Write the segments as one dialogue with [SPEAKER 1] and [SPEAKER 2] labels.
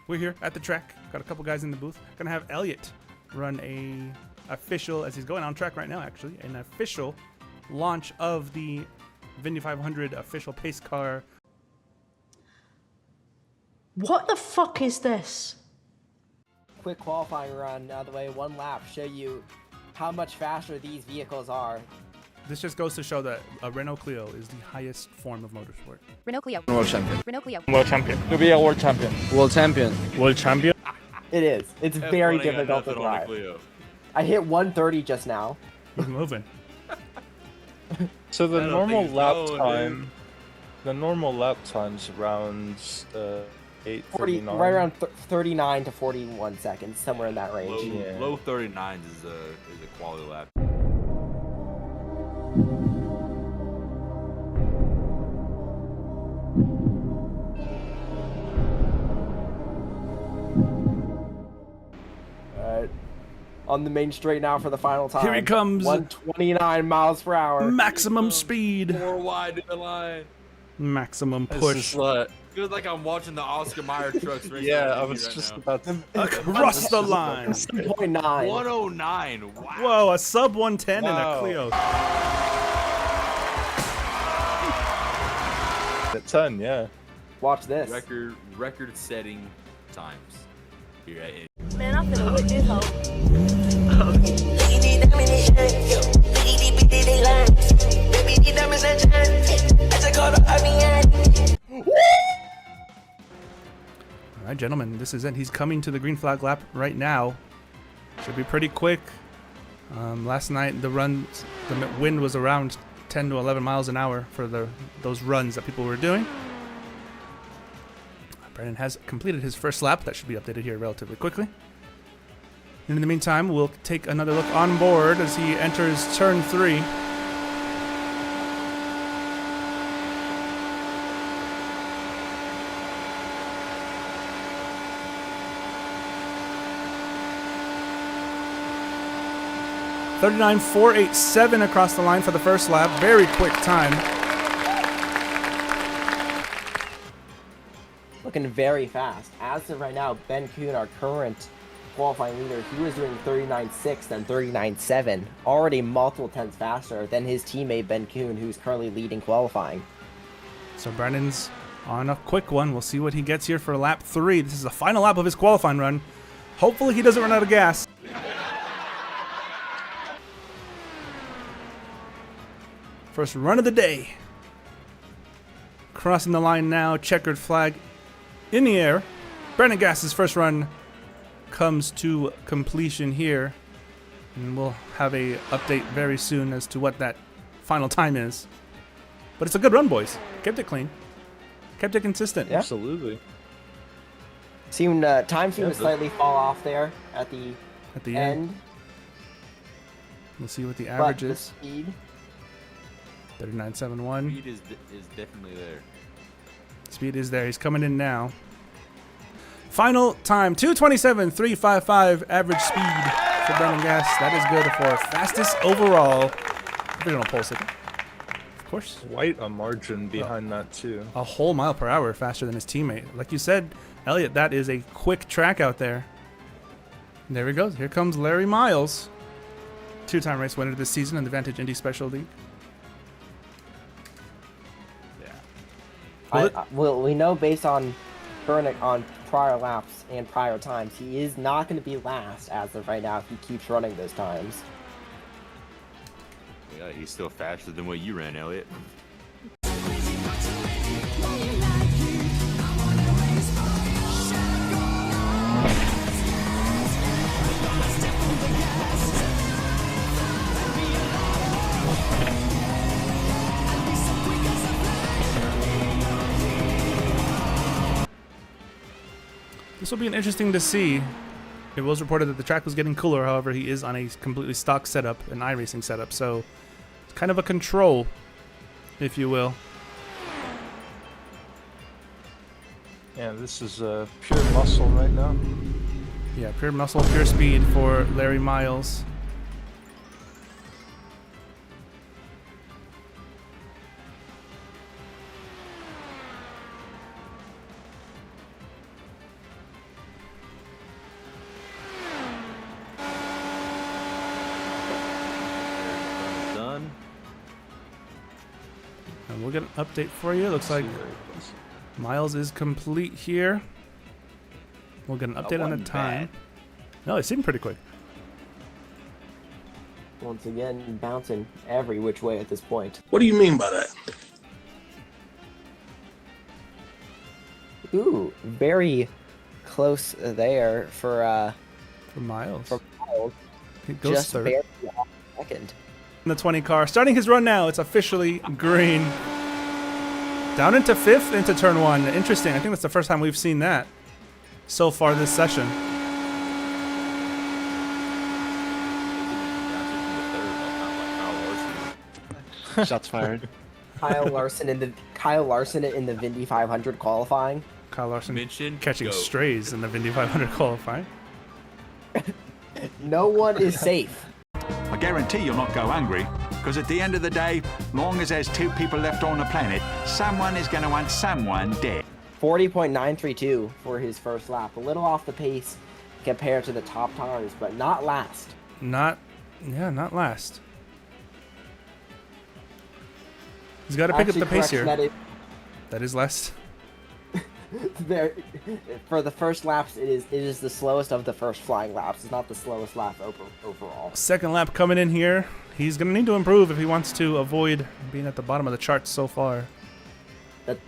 [SPEAKER 1] we're here at the track. Got a couple guys in the booth. Gonna have Elliot run a official, as he's going on track right now actually, an official launch of the Vindy 500 official pace car.
[SPEAKER 2] What the fuck is this?
[SPEAKER 3] Quick qualifying run out of the way, 1 lap, show you how much faster these vehicles are.
[SPEAKER 1] This just goes to show that a Renault Clio is the highest form of motorsport.
[SPEAKER 4] Renault Clio.
[SPEAKER 5] World champion.
[SPEAKER 4] Renault Clio.
[SPEAKER 5] World champion. To be a world champion.
[SPEAKER 6] World champion.
[SPEAKER 5] World champion.
[SPEAKER 3] It is. It's very difficult to drive. I hit 130 just now.
[SPEAKER 1] He's moving.
[SPEAKER 5] So the normal lap time's around 8:39.
[SPEAKER 3] Right around 39 to 41 seconds, somewhere in that range.
[SPEAKER 7] Low 39s is a quality lap.
[SPEAKER 3] On the main straight now for the final time.
[SPEAKER 1] Here he comes.
[SPEAKER 3] 129 miles per hour.
[SPEAKER 1] Maximum speed.
[SPEAKER 7] 4 wide in the line.
[SPEAKER 1] Maximum push.
[SPEAKER 7] Feels like I'm watching the Oscar Mayer trucks race.
[SPEAKER 5] Yeah, I was just about to.
[SPEAKER 1] Across the line.
[SPEAKER 3] 7.9.
[SPEAKER 7] 109. Wow.
[SPEAKER 1] Whoa, a sub 110 in a Clio.
[SPEAKER 5] At 10, yeah.
[SPEAKER 3] Watch this.
[SPEAKER 7] Record-setting times. Here at it.
[SPEAKER 2] Man, I'm finna whip this hoe.
[SPEAKER 1] All right, gentlemen, this is it. He's coming to the green flag lap right now. Should be pretty quick. Last night, the wind was around 10 to 11 miles an hour for those runs that people were doing. Brennan has completed his first lap. That should be updated here relatively quickly. And in the meantime, we'll take another look on board as he enters turn 3. .39.487 across the line for the first lap. Very quick time.
[SPEAKER 3] Looking very fast. As of right now, Ben Kuhn, our current qualifying leader, he was doing 39.6 and 39.7, already multiple tenths faster than his teammate Ben Kuhn, who's currently leading qualifying.
[SPEAKER 1] So Brennan's on a quick one. We'll see what he gets here for lap 3. This is the final lap of his qualifying run. Hopefully he doesn't run out of gas. First run of the day. Crossing the line now, checkered flag in the air. Brennan Gass's first run comes to completion here. And we'll have a update very soon as to what that final time is. But it's a good run, boys. Kept it clean. Kept it consistent.
[SPEAKER 3] Yeah.
[SPEAKER 5] Absolutely.
[SPEAKER 3] Time seemed to slightly fall off there at the end.
[SPEAKER 1] We'll see what the average
[SPEAKER 3] but
[SPEAKER 1] is.
[SPEAKER 3] The speed.
[SPEAKER 1] 39.71.
[SPEAKER 7] Speed is definitely there.
[SPEAKER 1] Speed is there. He's coming in now. Final time, 2:27.355 average speed for Brennan Gass. That is good for fastest overall original pole second. Of course.
[SPEAKER 5] Quite a margin behind that, too.
[SPEAKER 1] A whole mile per hour faster than his teammate. Like you said, Elliot, that is a quick track out there. And there he goes. Here comes Larry Miles. 2-time race winner this season in the Vantage Indy Special League.
[SPEAKER 3] Well, we know based on on prior laps and prior times, he is not going to be last as of right now if he keeps running those times.
[SPEAKER 7] Yeah, he's still faster than what you ran, Elliot.
[SPEAKER 1] This will be interesting to see. It was reported that the track was getting cooler, however, he is on a completely stock setup, an iRacing setup, so it's kind of a control, if you will.
[SPEAKER 5] Yeah, this is pure muscle right now.
[SPEAKER 1] Yeah, pure muscle, pure speed for Larry Miles. And we'll get an update for you. Looks like Miles is complete here. We'll get an update on the
[SPEAKER 7] wasn't
[SPEAKER 1] time.
[SPEAKER 7] bad.
[SPEAKER 1] No, it seemed pretty quick.
[SPEAKER 3] Once again, bouncing every which way at this point.
[SPEAKER 4] What do you mean by that?
[SPEAKER 3] Ooh, very close there for
[SPEAKER 1] Miles.
[SPEAKER 3] Miles.
[SPEAKER 1] It goes
[SPEAKER 3] Just
[SPEAKER 1] third.
[SPEAKER 3] barely off second.
[SPEAKER 1] In the 20 car. Starting his run now. It's officially green. Down into fifth into turn one. Interesting. I think that's the first time we've seen that so far this session.
[SPEAKER 6] Shots fired.
[SPEAKER 3] Kyle Larson in the Vindy 500 qualifying.
[SPEAKER 1] Kyle Larson
[SPEAKER 7] Mention
[SPEAKER 1] catching
[SPEAKER 7] go.
[SPEAKER 1] strays in the Vindy 500 qualifying.
[SPEAKER 3] No one is safe.
[SPEAKER 8] I guarantee you'll not go hungry, because at the end of the day, long as there's two people left on the planet, someone is going to want someone dead.
[SPEAKER 3] 40.932 for his first lap. A little off the pace compared to the top times, but not last.
[SPEAKER 1] Not last. He's got to pick up the pace here. That is last.
[SPEAKER 3] For the first laps, it is the slowest of the first flying laps. It's not the slowest lap overall.
[SPEAKER 1] Second lap coming in here. He's going to need to improve if he wants to avoid being at the bottom of the charts so far.
[SPEAKER 3] That's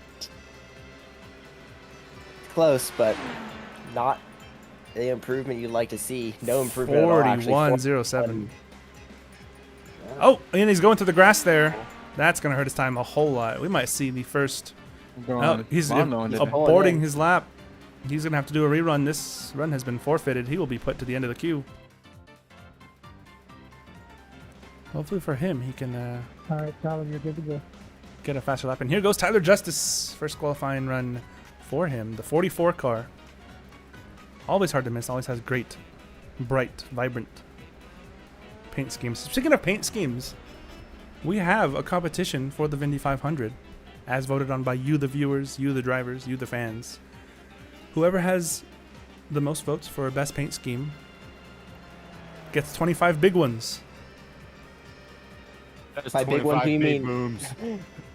[SPEAKER 3] close, but not the improvement you'd like to see. No improvement at all, actually.
[SPEAKER 1] 41.07. Oh, and he's going through the grass there. That's going to hurt his time a whole lot. We might see the first... Oh, he's aborting his lap. He's going to have to do a rerun. This run has been forfeited. He will be put to the end of the queue. Hopefully for him, he can
[SPEAKER 9] All right, Tyler, you're good to go.
[SPEAKER 1] get a faster lap. And here goes Tyler Justice. First qualifying run for him. The 44 car. Always hard to miss. Always has great, bright, vibrant paint schemes. Speaking of paint schemes, we have a competition for the Vindy 500 as voted on by you, the viewers, you, the drivers, you, the fans. Whoever has the most votes for best paint scheme gets 25 big ones.
[SPEAKER 3] By big ones, we mean
[SPEAKER 7] booms.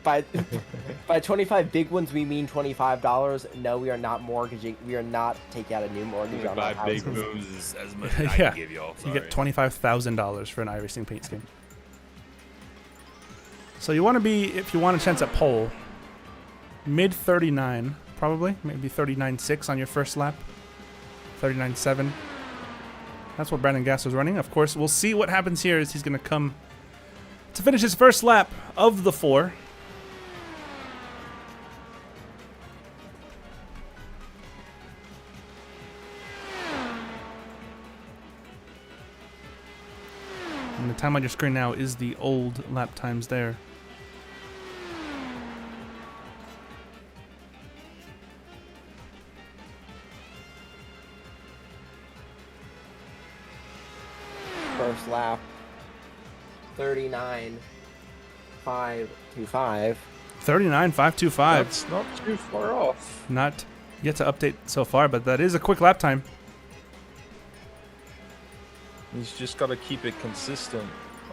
[SPEAKER 3] by 25 big ones, we mean $25. No, we are not mortgaging. We are not taking out a new mortgage on our
[SPEAKER 7] 5 big
[SPEAKER 3] houses.
[SPEAKER 7] booms is as much as I
[SPEAKER 1] Yeah.
[SPEAKER 7] can give y'all.
[SPEAKER 1] You get $25,000 for an iRacing paint scheme. So you want to be, if you want a chance at pole, mid 39, probably, maybe 39.6 on your first lap, 39.7. That's what Brandon Gass was running. Of course, we'll see what happens here as he's going to come to finish his first lap of the 4. And the time on your screen now is the old lap times there.
[SPEAKER 3] First lap, 39.525.
[SPEAKER 1] 39.525.
[SPEAKER 5] That's not too far off.
[SPEAKER 1] Not yet to update so far, but that is a quick lap time.
[SPEAKER 5] He's just got to keep it consistent.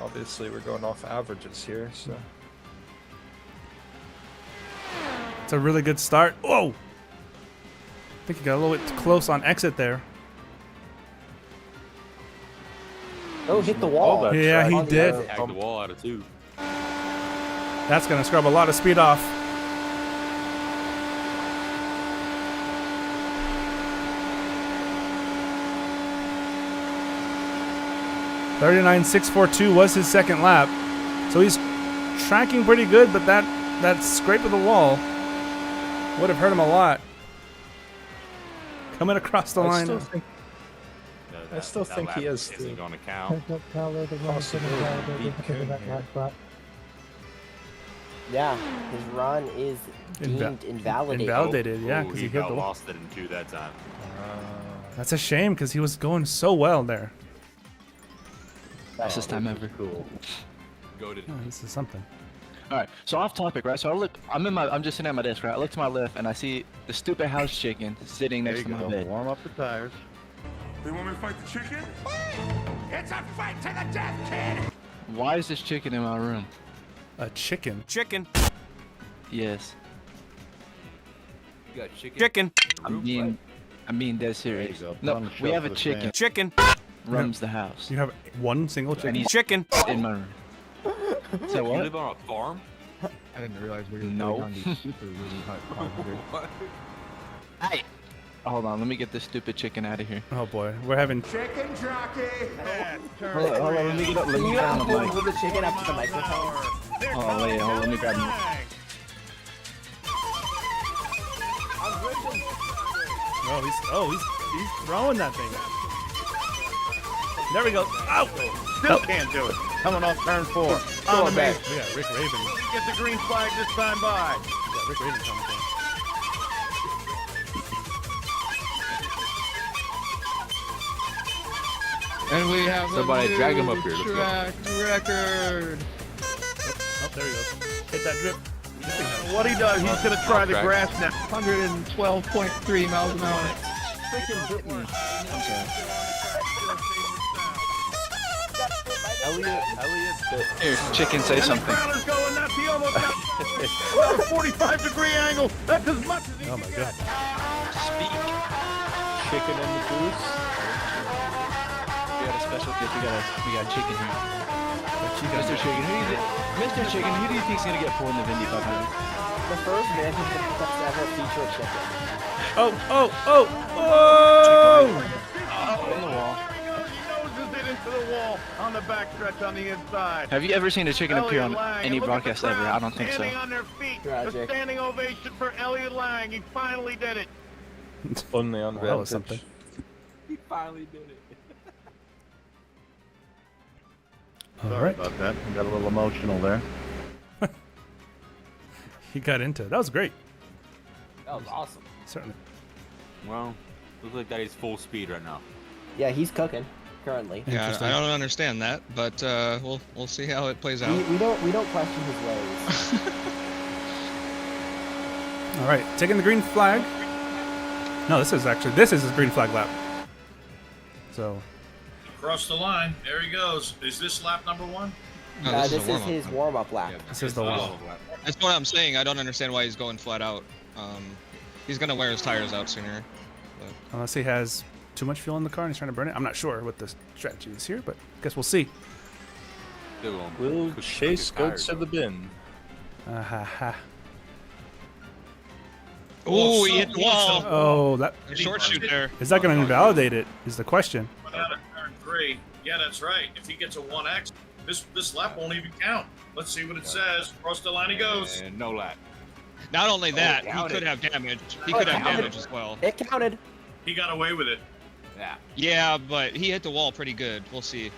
[SPEAKER 5] Obviously, we're going off averages here, so.
[SPEAKER 1] It's a really good start. Whoa! I think he got a little bit close on exit there.
[SPEAKER 3] Oh, hit the wall.
[SPEAKER 5] that
[SPEAKER 1] Yeah, he
[SPEAKER 3] On the
[SPEAKER 1] did.
[SPEAKER 3] exit.
[SPEAKER 7] Tag the wall out of 2.
[SPEAKER 1] That's going to scrub a lot of speed off. $39.642 was his second lap. So he's tracking pretty good, but that scrape of the wall would have hurt him a lot. Coming across the line.
[SPEAKER 5] I still think he has
[SPEAKER 7] isn't
[SPEAKER 5] the
[SPEAKER 7] going to count.
[SPEAKER 9] Take up Tyler, the run
[SPEAKER 5] possibility
[SPEAKER 9] for
[SPEAKER 5] of
[SPEAKER 9] the
[SPEAKER 5] beat
[SPEAKER 9] because of
[SPEAKER 5] Kuhn
[SPEAKER 9] that
[SPEAKER 5] here.
[SPEAKER 9] last spot.
[SPEAKER 3] Yeah, his run is deemed invalidated.
[SPEAKER 1] Invalidated, yeah, because
[SPEAKER 7] he
[SPEAKER 1] he hit the wall.
[SPEAKER 7] lost it in 2 that time.
[SPEAKER 1] That's a shame because he was going so well there.
[SPEAKER 6] Fastest time ever.
[SPEAKER 7] Cool. Go to
[SPEAKER 1] Oh, this is something.
[SPEAKER 6] All right, so off topic, right? So I'm just sitting at my desk, right? I look to my left and I see the stupid house chicken sitting next to my bed.
[SPEAKER 10] Warm up the tires.
[SPEAKER 4] They want me to fight the chicken?
[SPEAKER 6] Why is this chicken in my room?
[SPEAKER 1] A chicken.
[SPEAKER 11] Chicken.
[SPEAKER 6] Yes.
[SPEAKER 7] You got chicken.
[SPEAKER 10] Chicken.
[SPEAKER 6] I'm being dead serious. No, we have a chicken.
[SPEAKER 10] Chicken.
[SPEAKER 6] Runs the house.
[SPEAKER 1] You have one single
[SPEAKER 6] And
[SPEAKER 1] chicken?
[SPEAKER 6] he's
[SPEAKER 10] Chicken.
[SPEAKER 6] in my room. So
[SPEAKER 7] You
[SPEAKER 6] what?
[SPEAKER 7] live on a farm?
[SPEAKER 9] I didn't realize we were
[SPEAKER 6] No.
[SPEAKER 9] on these super really hot 500.
[SPEAKER 7] What?
[SPEAKER 6] Hey. Hold on, let me get this stupid chicken out of here.
[SPEAKER 1] Oh boy, we're having.
[SPEAKER 4] Chicken jockey.
[SPEAKER 6] Hold on, let me get up. Let
[SPEAKER 3] Can
[SPEAKER 6] me
[SPEAKER 3] you
[SPEAKER 6] get on the mic.
[SPEAKER 3] move the chicken up to the microphone?
[SPEAKER 6] Hold on, wait, hold on, let me grab him.
[SPEAKER 1] He's throwing that thing. There we go. Ow!
[SPEAKER 10] Still can't do it. Coming off turn 4. On the
[SPEAKER 3] back.
[SPEAKER 10] base.
[SPEAKER 1] We got Rick Raven.
[SPEAKER 10] Get the green flag this time by.
[SPEAKER 1] We got Rick Raven coming in.
[SPEAKER 9] And we have
[SPEAKER 7] Somebody drag him up here. Let's go.
[SPEAKER 9] track record.
[SPEAKER 1] Oh, there he goes. Hit that drip.
[SPEAKER 10] What he does, he's going to try the
[SPEAKER 7] Track.
[SPEAKER 10] grass now.
[SPEAKER 9] 112.3 miles an hour.
[SPEAKER 3] Freaking hit me.
[SPEAKER 7] Elliot.
[SPEAKER 6] Here, chicken, say
[SPEAKER 10] And the
[SPEAKER 6] something.
[SPEAKER 10] crowd is going nuts. He almost got a 45-degree angle. That's as much as he
[SPEAKER 1] Oh
[SPEAKER 10] can
[SPEAKER 1] my
[SPEAKER 10] get.
[SPEAKER 1] god.
[SPEAKER 5] Chicken in the goose.
[SPEAKER 6] We got a special gift. We got chicken here. Mr. Chicken, Mr. Chicken, who do you think's gonna get 4 in the Vindy 500?
[SPEAKER 3] The first Vantage that's ever featured chicken.
[SPEAKER 1] Oh!
[SPEAKER 6] In the wall.
[SPEAKER 10] He noses it into the wall on the backstretch on the inside.
[SPEAKER 6] Have you ever seen a chicken appear on
[SPEAKER 10] Elliot Lang,
[SPEAKER 6] any
[SPEAKER 10] and look at the
[SPEAKER 6] broadcast ever?
[SPEAKER 10] crowd
[SPEAKER 6] I don't think so.
[SPEAKER 10] Standing on their feet.
[SPEAKER 3] Tragic.
[SPEAKER 10] A standing ovation for Elliot Lang. He finally did it.
[SPEAKER 5] Only on
[SPEAKER 1] Well, that was
[SPEAKER 5] Vantage.
[SPEAKER 1] something.
[SPEAKER 7] He finally did it.
[SPEAKER 1] All right.
[SPEAKER 10] About that. I got a little emotional there.
[SPEAKER 1] He got into it. That was great.
[SPEAKER 3] That was awesome.
[SPEAKER 1] Certainly.
[SPEAKER 7] Well, looks like that is full speed right now.
[SPEAKER 3] Yeah, he's cooking currently.
[SPEAKER 11] Yeah,
[SPEAKER 1] Interesting.
[SPEAKER 11] I don't understand that, but we'll see how it plays out.
[SPEAKER 3] We don't question his ways.
[SPEAKER 1] All right, taking the green flag. No, this is his green flag lap. So
[SPEAKER 12] Across the line. There he goes. Is this lap number 1?
[SPEAKER 11] No,
[SPEAKER 3] This
[SPEAKER 11] a
[SPEAKER 3] is
[SPEAKER 11] warm-up.
[SPEAKER 3] his warm-up lap.
[SPEAKER 1] this is the one.
[SPEAKER 11] That's what I'm saying. I don't understand why he's going flat out. He's gonna wear his tires out sooner.
[SPEAKER 1] Unless he has too much fuel in the car and he's trying to burn it. I'm not sure what the strategy is here, but guess we'll see.
[SPEAKER 5] Will Chase go to the bin?
[SPEAKER 1] Ha ha.
[SPEAKER 11] Ooh, he hit the wall.
[SPEAKER 1] Oh, that
[SPEAKER 11] A short shoot there.
[SPEAKER 1] is that going to invalidate it? Is the question.
[SPEAKER 12] Went out of turn 3. Yeah, that's right. If he gets a 1X, this lap won't even count. Let's see what it says. Across the line he goes.
[SPEAKER 7] And no lap.
[SPEAKER 11] Not only that, he
[SPEAKER 3] counted.
[SPEAKER 11] could have damage. He
[SPEAKER 3] Oh,
[SPEAKER 11] could
[SPEAKER 3] it
[SPEAKER 11] have
[SPEAKER 3] counted.
[SPEAKER 11] damage as well.
[SPEAKER 3] It counted.
[SPEAKER 12] He got away with it.
[SPEAKER 7] Yeah.
[SPEAKER 11] Yeah, but he hit the wall pretty good. We'll see.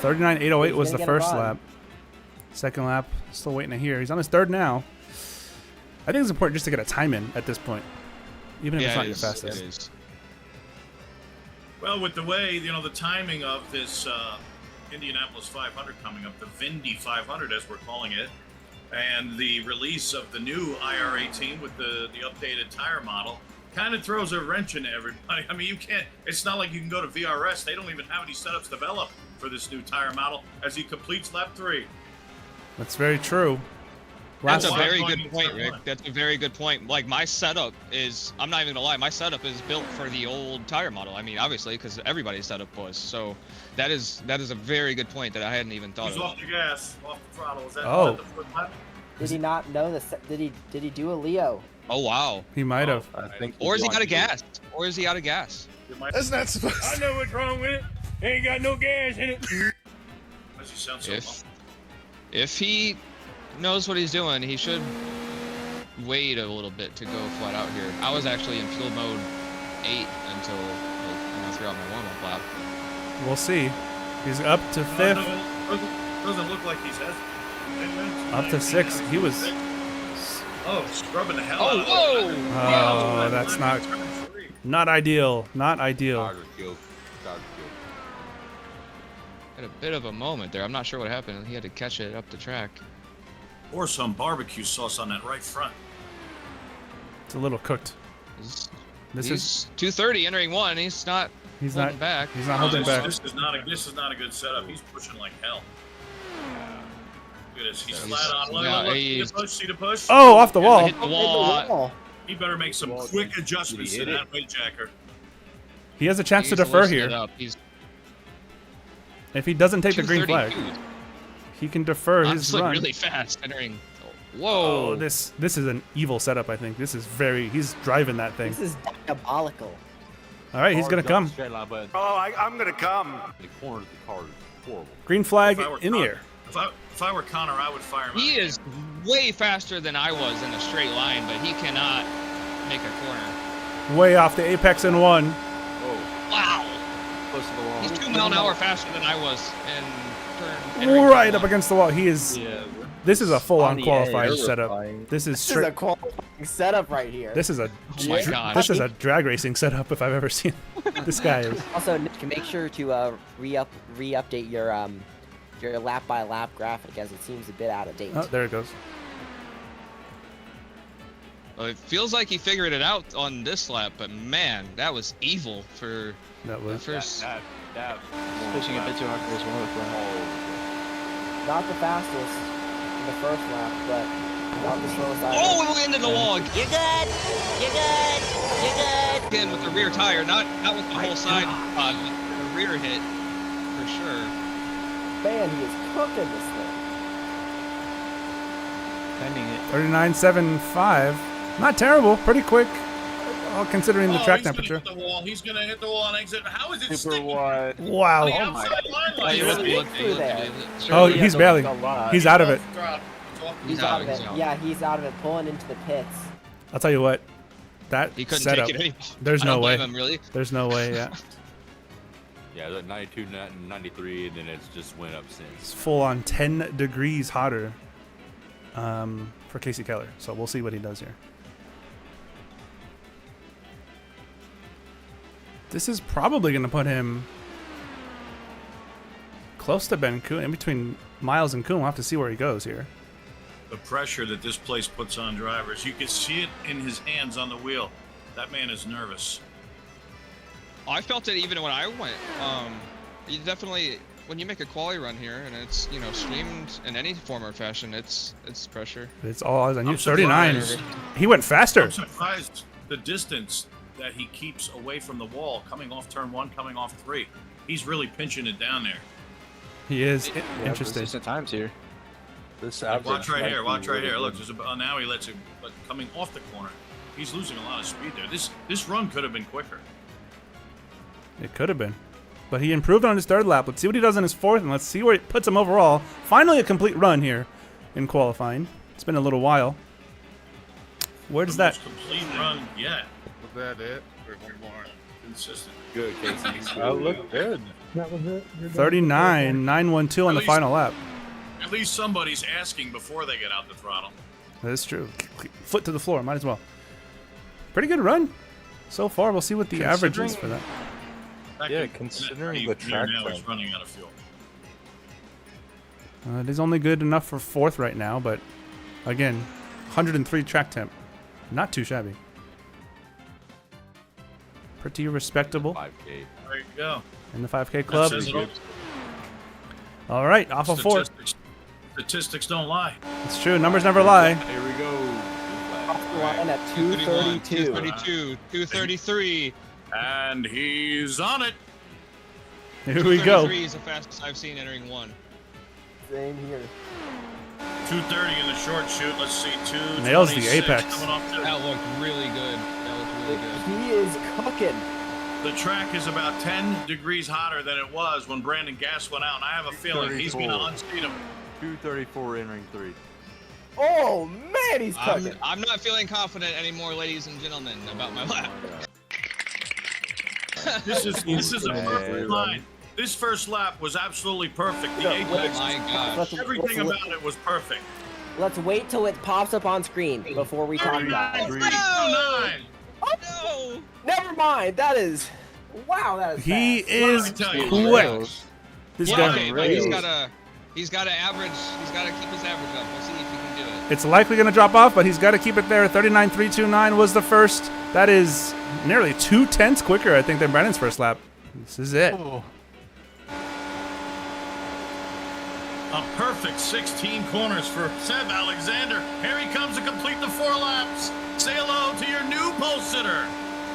[SPEAKER 1] 39.808 was
[SPEAKER 3] He's
[SPEAKER 1] the
[SPEAKER 3] gonna get
[SPEAKER 1] first
[SPEAKER 3] a run.
[SPEAKER 1] lap. Second lap, still waiting to hear. He's on his third now. I think it's important just to get a time in at this point, even if it's
[SPEAKER 11] Yeah,
[SPEAKER 1] not
[SPEAKER 11] it
[SPEAKER 1] your
[SPEAKER 11] is.
[SPEAKER 1] fastest.
[SPEAKER 11] It is.
[SPEAKER 12] Well, with the way, the timing of this Indianapolis 500 coming up, the Vindy 500 as we're calling it, and the release of the new IR18 with the updated tire model, kind of throws a wrench into everybody. I mean, you can't, it's not like you can go to VRS. They don't even have any setups developed for this new tire model as he completes lap 3.
[SPEAKER 1] That's very true.
[SPEAKER 11] That's a
[SPEAKER 12] Last-
[SPEAKER 11] very
[SPEAKER 12] Last
[SPEAKER 11] good
[SPEAKER 12] one
[SPEAKER 11] point,
[SPEAKER 12] is
[SPEAKER 11] Rick.
[SPEAKER 12] one.
[SPEAKER 11] That's a very good point. Like, my setup is, I'm not even gonna lie, my setup is built for the old tire model. I mean, obviously, because everybody's setup was. So that is a very good point that I hadn't even thought
[SPEAKER 12] He's
[SPEAKER 11] of.
[SPEAKER 12] off the gas, off the throttle. Is that,
[SPEAKER 1] Oh.
[SPEAKER 12] is that the foot lap?
[SPEAKER 3] Did he not know this? Did he do a Leo?
[SPEAKER 11] Oh, wow.
[SPEAKER 1] He might have.
[SPEAKER 5] I think.
[SPEAKER 11] Or is he
[SPEAKER 5] he's
[SPEAKER 11] out of
[SPEAKER 5] on-
[SPEAKER 11] gas? Or is he out of gas?
[SPEAKER 4] That's not supposed
[SPEAKER 12] I know what's wrong with it. Ain't got no gas in it. Why does he sound so low?
[SPEAKER 11] If he knows what he's doing, he should wait a little bit to go flat out here. I was actually in fuel mode 8 until throughout my warm-up lap.
[SPEAKER 1] We'll see. He's up to
[SPEAKER 12] No,
[SPEAKER 1] fifth,
[SPEAKER 12] doesn't look like he's has.
[SPEAKER 1] up to sixth. He was.
[SPEAKER 12] Oh, scrubbing the hell
[SPEAKER 11] Oh,
[SPEAKER 12] out of
[SPEAKER 11] whoa!
[SPEAKER 12] it.
[SPEAKER 1] Oh, that's not ideal. Not ideal.
[SPEAKER 7] Tires are killed. Tires are killed.
[SPEAKER 11] Had a bit of a moment there. I'm not sure what happened. He had to catch it up the track.
[SPEAKER 12] Or some barbecue sauce on that right front.
[SPEAKER 1] It's a little cooked.
[SPEAKER 11] He's
[SPEAKER 1] This is
[SPEAKER 11] 230 entering one. He's not
[SPEAKER 1] he's
[SPEAKER 11] holding
[SPEAKER 1] not
[SPEAKER 11] back.
[SPEAKER 1] he's not holding back.
[SPEAKER 12] This is not a good setup. He's pushing like hell. Look at this. He's flat on. Look,
[SPEAKER 11] Yeah,
[SPEAKER 12] look,
[SPEAKER 11] he's-
[SPEAKER 12] see the push?
[SPEAKER 1] Oh, off the wall.
[SPEAKER 11] Hit the wall.
[SPEAKER 12] He better make some quick adjustments to
[SPEAKER 5] hit
[SPEAKER 12] that weight jacker.
[SPEAKER 1] He has a chance to
[SPEAKER 11] He's
[SPEAKER 1] defer
[SPEAKER 11] loosening it
[SPEAKER 1] here.
[SPEAKER 11] up. He's
[SPEAKER 1] If he doesn't take the green flag,
[SPEAKER 11] 232.
[SPEAKER 1] he can defer
[SPEAKER 11] I'm
[SPEAKER 1] his
[SPEAKER 11] still
[SPEAKER 1] run.
[SPEAKER 11] really fast entering.
[SPEAKER 1] Oh,
[SPEAKER 11] Whoa.
[SPEAKER 1] this is an evil setup, I think. This is very... He's driving that thing.
[SPEAKER 3] This is diabolical.
[SPEAKER 1] All right, he's going to come.
[SPEAKER 4] Oh, I'm gonna come.
[SPEAKER 7] The corner of the car is horrible.
[SPEAKER 1] Green flag
[SPEAKER 12] If I were
[SPEAKER 1] in the
[SPEAKER 12] Connor-
[SPEAKER 1] air.
[SPEAKER 12] If I were Connor, I would fire him.
[SPEAKER 11] He
[SPEAKER 12] out.
[SPEAKER 11] is way faster than I was in a straight line, but he cannot make a corner.
[SPEAKER 1] Way off the apex in one.
[SPEAKER 11] Wow.
[SPEAKER 6] Close to the wall.
[SPEAKER 11] He's 2 mile an hour faster than I was in turn.
[SPEAKER 1] Right up against the wall. He is...
[SPEAKER 5] Yeah.
[SPEAKER 1] This is a full-on
[SPEAKER 5] On the
[SPEAKER 1] qualified
[SPEAKER 5] air,
[SPEAKER 1] setup.
[SPEAKER 5] flying.
[SPEAKER 1] This is
[SPEAKER 3] This is a
[SPEAKER 1] straight...
[SPEAKER 3] qualifying setup right here.
[SPEAKER 1] This is a...
[SPEAKER 11] Oh my gosh.
[SPEAKER 1] This is a drag racing setup if I've ever seen. This guy is...
[SPEAKER 3] Also, Nick, make sure to re-update your lap by lap graphic, as it seems a bit out of date.
[SPEAKER 1] Oh, there it goes.
[SPEAKER 11] Well, it feels like he figured it out on this lap, but man, that was evil for
[SPEAKER 1] That
[SPEAKER 11] the
[SPEAKER 1] was...
[SPEAKER 11] first.
[SPEAKER 6] Pushing a bit too hard for this one with one.
[SPEAKER 3] Not the fastest in the first lap, but not the slowest either.
[SPEAKER 11] Oh, we went into the wall.
[SPEAKER 2] You're good. You're good. You're good.
[SPEAKER 11] Again with the rear tire, not with the whole side pod, but the rear hit for sure.
[SPEAKER 3] Man, he is cooking this thing.
[SPEAKER 6] Pending it.
[SPEAKER 1] 39.75. Not terrible. Pretty quick. Considering the track
[SPEAKER 12] he's
[SPEAKER 1] temperature.
[SPEAKER 12] Gonna hit the wall. He's gonna hit the wall and exit. How is it
[SPEAKER 5] Super
[SPEAKER 12] sticking?
[SPEAKER 5] wide.
[SPEAKER 1] Wow.
[SPEAKER 12] On the outside line like
[SPEAKER 11] He
[SPEAKER 12] this?
[SPEAKER 11] looked
[SPEAKER 3] through there.
[SPEAKER 1] Oh, he's barely... He's out of it.
[SPEAKER 3] He's out of it. Yeah, he's out of it, pulling into the pits.
[SPEAKER 1] I'll tell you what. That
[SPEAKER 11] He couldn't
[SPEAKER 1] setup...
[SPEAKER 11] take it anymore.
[SPEAKER 1] There's
[SPEAKER 11] I
[SPEAKER 1] no
[SPEAKER 11] don't
[SPEAKER 1] way.
[SPEAKER 11] blame him, really.
[SPEAKER 1] There's no way, yeah.
[SPEAKER 7] Yeah, like 92, 93, and then it's just went up since.
[SPEAKER 1] It's full on 10 degrees hotter for Casey Keller. So we'll see what he does here. This is probably going to put him close to Ben Kuhn, in between Miles and Kuhn. We'll have to see where he goes here.
[SPEAKER 12] The pressure that this place puts on drivers, you can see it in his hands on the wheel. That man is nervous.
[SPEAKER 11] I felt it even when I went. You definitely, when you make a quali run here and it's streamed in any form or fashion, it's pressure.
[SPEAKER 1] It's all eyes on you.
[SPEAKER 12] I'm
[SPEAKER 1] 39.
[SPEAKER 12] surprised.
[SPEAKER 1] He went faster.
[SPEAKER 12] I'm surprised the distance that he keeps away from the wall, coming off turn 1, coming off 3. He's really pinching it down there.
[SPEAKER 1] He is.
[SPEAKER 6] Yeah,
[SPEAKER 1] Interesting.
[SPEAKER 6] consistent times here.
[SPEAKER 5] This
[SPEAKER 12] Watch
[SPEAKER 5] average
[SPEAKER 12] right
[SPEAKER 5] might
[SPEAKER 12] here.
[SPEAKER 5] be
[SPEAKER 12] Watch right
[SPEAKER 5] really
[SPEAKER 12] here. Look,
[SPEAKER 5] good.
[SPEAKER 12] now he lets it, but coming off the corner, he's losing a lot of speed there. This run could have been quicker.
[SPEAKER 1] It could have been. But he improved on his third lap. Let's see what he does in his fourth, and let's see where it puts him overall. Finally a complete run here in qualifying. It's been a little while. Where does that...
[SPEAKER 12] Most complete run yet.
[SPEAKER 10] Was that it? Or one more?
[SPEAKER 12] Consistent.
[SPEAKER 7] Good, Casey.
[SPEAKER 5] I look good.
[SPEAKER 1] 39.912 on the
[SPEAKER 12] least-
[SPEAKER 1] final lap.
[SPEAKER 12] At least somebody's asking before they get out the throttle.
[SPEAKER 1] That's true. Foot to the floor. Might as well. Pretty good run so far. We'll see what the average is for that.
[SPEAKER 5] Yeah, considering the track
[SPEAKER 12] now he's
[SPEAKER 5] time.
[SPEAKER 12] running out of fuel.
[SPEAKER 1] It is only good enough for fourth right now, but again, 103 track temp. Not too shabby. Pretty respectable
[SPEAKER 7] 5K.
[SPEAKER 12] There you go.
[SPEAKER 1] in the 5K
[SPEAKER 12] That
[SPEAKER 1] club.
[SPEAKER 12] says it all.
[SPEAKER 1] All right, off of fourth.
[SPEAKER 12] Statistics don't lie.
[SPEAKER 1] It's true. Numbers never lie.
[SPEAKER 7] Here we go.
[SPEAKER 3] Off the line at
[SPEAKER 11] 231,
[SPEAKER 3] 232.
[SPEAKER 11] 232, 233.
[SPEAKER 12] And he's on it.
[SPEAKER 1] Here we go.
[SPEAKER 11] 233 is the fastest I've seen entering one.
[SPEAKER 3] Same here.
[SPEAKER 12] 230 in the short shoot. Let's see, 226
[SPEAKER 1] Nails the apex.
[SPEAKER 12] coming off
[SPEAKER 11] That looked really good. That looked really good.
[SPEAKER 3] He is cooking.
[SPEAKER 12] The track is about 10 degrees hotter than it was when Brandon Gass went out, and I have a feeling he's going to unseat him.
[SPEAKER 7] 234 entering 3.
[SPEAKER 3] Oh man, he's cooking.
[SPEAKER 11] I'm not feeling confident anymore, ladies and gentlemen, about my lap.
[SPEAKER 12] This is a perfect line. This first lap was absolutely perfect. The apex,
[SPEAKER 11] My gosh.
[SPEAKER 12] everything about it was perfect.
[SPEAKER 3] Let's wait till it pops up on screen before we talk about it.
[SPEAKER 12] 39.
[SPEAKER 11] No!
[SPEAKER 3] Never mind. That is. Wow, that is.
[SPEAKER 1] He
[SPEAKER 3] fast.
[SPEAKER 1] is
[SPEAKER 12] Let me tell you,
[SPEAKER 1] quick. This
[SPEAKER 11] Yeah,
[SPEAKER 1] guy.
[SPEAKER 11] okay, but he's gotta average. He's gotta keep his average up. We'll see if he can do it.
[SPEAKER 1] It's likely going to drop off, but he's got to keep it there. 39.329 was the first. That is nearly 2/10 quicker, I think, than Brennan's first lap. This is it.
[SPEAKER 12] A perfect 16 corners for Seb Alexander. Here he comes to complete the 4 laps. Say hello to your new pole sitter.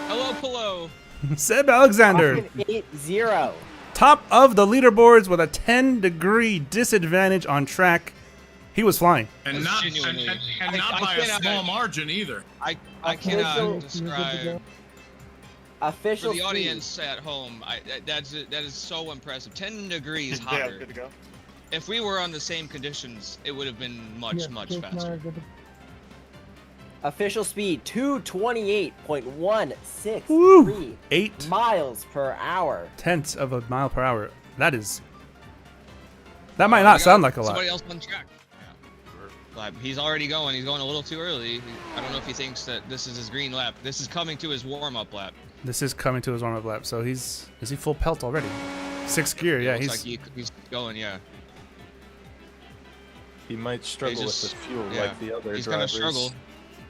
[SPEAKER 11] Hello, Polo.
[SPEAKER 1] Seb Alexander,
[SPEAKER 3] 8-0.
[SPEAKER 1] top of the leaderboards with a 10-degree disadvantage on track. He was flying.
[SPEAKER 12] And not, and not by a small margin either.
[SPEAKER 11] I cannot describe.
[SPEAKER 3] Official
[SPEAKER 11] For the
[SPEAKER 3] speed.
[SPEAKER 11] audience at home, that is so impressive. 10 degrees hotter.
[SPEAKER 10] Yeah, good to go.
[SPEAKER 11] If we were on the same conditions, it would have been much faster.
[SPEAKER 3] Official speed 228.163
[SPEAKER 1] Woo! 8
[SPEAKER 3] miles per hour.
[SPEAKER 1] tenths of a mile per hour. That might not sound like a lot.
[SPEAKER 11] Somebody else on track. But he's already going. He's going a little too early. I don't know if he thinks that this is his green lap. This is coming to his warm-up lap.
[SPEAKER 1] This is coming to his warm-up lap. So is he full pelt already? 6th gear, yeah.
[SPEAKER 11] Looks like he's going, yeah.
[SPEAKER 5] He might struggle with the fuel like the other
[SPEAKER 11] He's
[SPEAKER 5] drivers.
[SPEAKER 11] gonna struggle.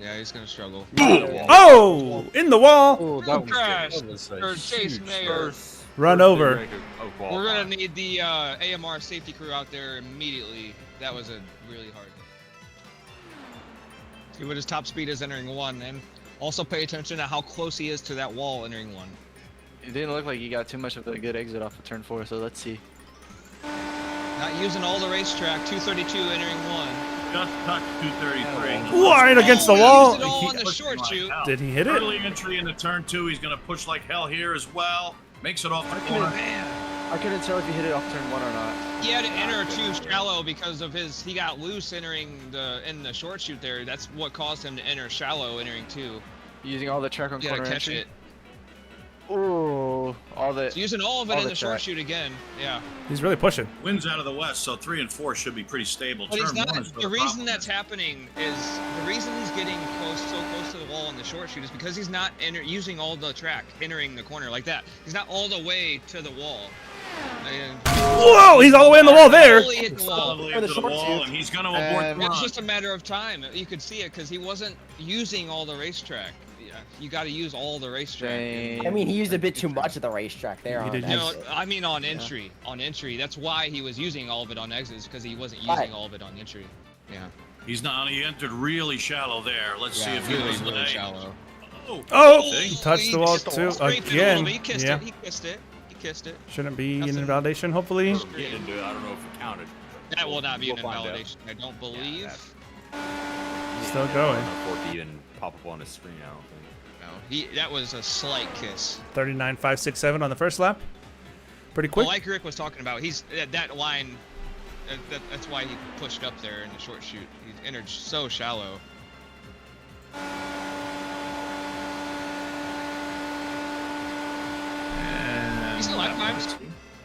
[SPEAKER 11] Yeah, he's gonna struggle.
[SPEAKER 1] Oh! In the wall!
[SPEAKER 5] Oh, that
[SPEAKER 11] Crash
[SPEAKER 5] was a
[SPEAKER 11] for Chase
[SPEAKER 5] huge
[SPEAKER 11] Mayer.
[SPEAKER 1] Run over.
[SPEAKER 11] We're gonna need the AMR safety crew out there immediately. That was a really hard hit. See what his top speed is entering 1, and also pay attention to how close he is to that wall entering 1.
[SPEAKER 6] It didn't look like he got too much of a good exit off of turn 4, so let's see.
[SPEAKER 11] Not using all the racetrack. 232 entering 1.
[SPEAKER 12] Just touched 233.
[SPEAKER 1] Line against the wall.
[SPEAKER 11] He used it all on the short shoot.
[SPEAKER 1] Did he hit it?
[SPEAKER 12] Early entry into turn 2. He's going to push like hell here as well. Makes it off the corner.
[SPEAKER 6] I couldn't tell if he hit it off turn 1 or not.
[SPEAKER 11] He had to enter too shallow because of he got loose entering in the short shoot there. That's what caused him to enter shallow entering 2.
[SPEAKER 6] Using all the track on
[SPEAKER 11] You
[SPEAKER 6] corner
[SPEAKER 11] gotta catch
[SPEAKER 6] entry.
[SPEAKER 11] it.
[SPEAKER 6] Ooh, all the.
[SPEAKER 11] He's using all of it
[SPEAKER 6] all
[SPEAKER 11] in
[SPEAKER 6] the
[SPEAKER 11] the short
[SPEAKER 6] track.
[SPEAKER 11] shoot again. Yeah.
[SPEAKER 1] He's really pushing.
[SPEAKER 12] Winds out of the west, so 3 and 4 should be pretty stable.
[SPEAKER 11] But he's
[SPEAKER 12] Turn
[SPEAKER 11] not,
[SPEAKER 12] 1 is
[SPEAKER 11] the reason that's happening is the reason he's getting so close to the wall in the short shoot is because he's not using all the track entering the corner like that. He's not all the way to the wall. And
[SPEAKER 1] Whoa! He's all the way on the wall there.
[SPEAKER 11] Totally hit the wall.
[SPEAKER 12] Solidly into the wall, and he's going to abort the
[SPEAKER 11] It's
[SPEAKER 12] run.
[SPEAKER 11] just a matter of time. You could see it because he wasn't using all the racetrack. Yeah, you got to use all the racetrack.
[SPEAKER 3] I mean, he used a bit too much of the racetrack there.
[SPEAKER 1] He
[SPEAKER 3] On
[SPEAKER 1] did
[SPEAKER 3] that.
[SPEAKER 1] use-
[SPEAKER 11] No, I mean on entry. On entry. That's why he was using all of it on exits because he wasn't using all of it on entry. Yeah.
[SPEAKER 12] He's not. He entered really shallow there. Let's see if he
[SPEAKER 11] really,
[SPEAKER 12] was
[SPEAKER 11] really
[SPEAKER 12] late.
[SPEAKER 11] shallow.
[SPEAKER 1] Oh!
[SPEAKER 12] See?
[SPEAKER 1] He touched the wall too
[SPEAKER 11] Scraped it a little
[SPEAKER 1] again.
[SPEAKER 11] bit. He kissed
[SPEAKER 1] Yeah.
[SPEAKER 11] it. He kissed it. He kissed it.
[SPEAKER 1] Shouldn't be an
[SPEAKER 11] Nothing.
[SPEAKER 1] invalidation, hopefully.
[SPEAKER 7] He didn't do it. I don't know if it counted.
[SPEAKER 11] That will not be an
[SPEAKER 7] We'll find out.
[SPEAKER 11] invalidation. I don't believe.
[SPEAKER 1] Still going.
[SPEAKER 7] For it to even pop up on his screen, I don't think.
[SPEAKER 11] No, that was a slight kiss.
[SPEAKER 1] 39.567 on the first lap. Pretty quick.
[SPEAKER 11] Well, like Rick was talking about, he's that line. That's why he pushed up there in the short shoot. He entered so shallow. He's in lap times.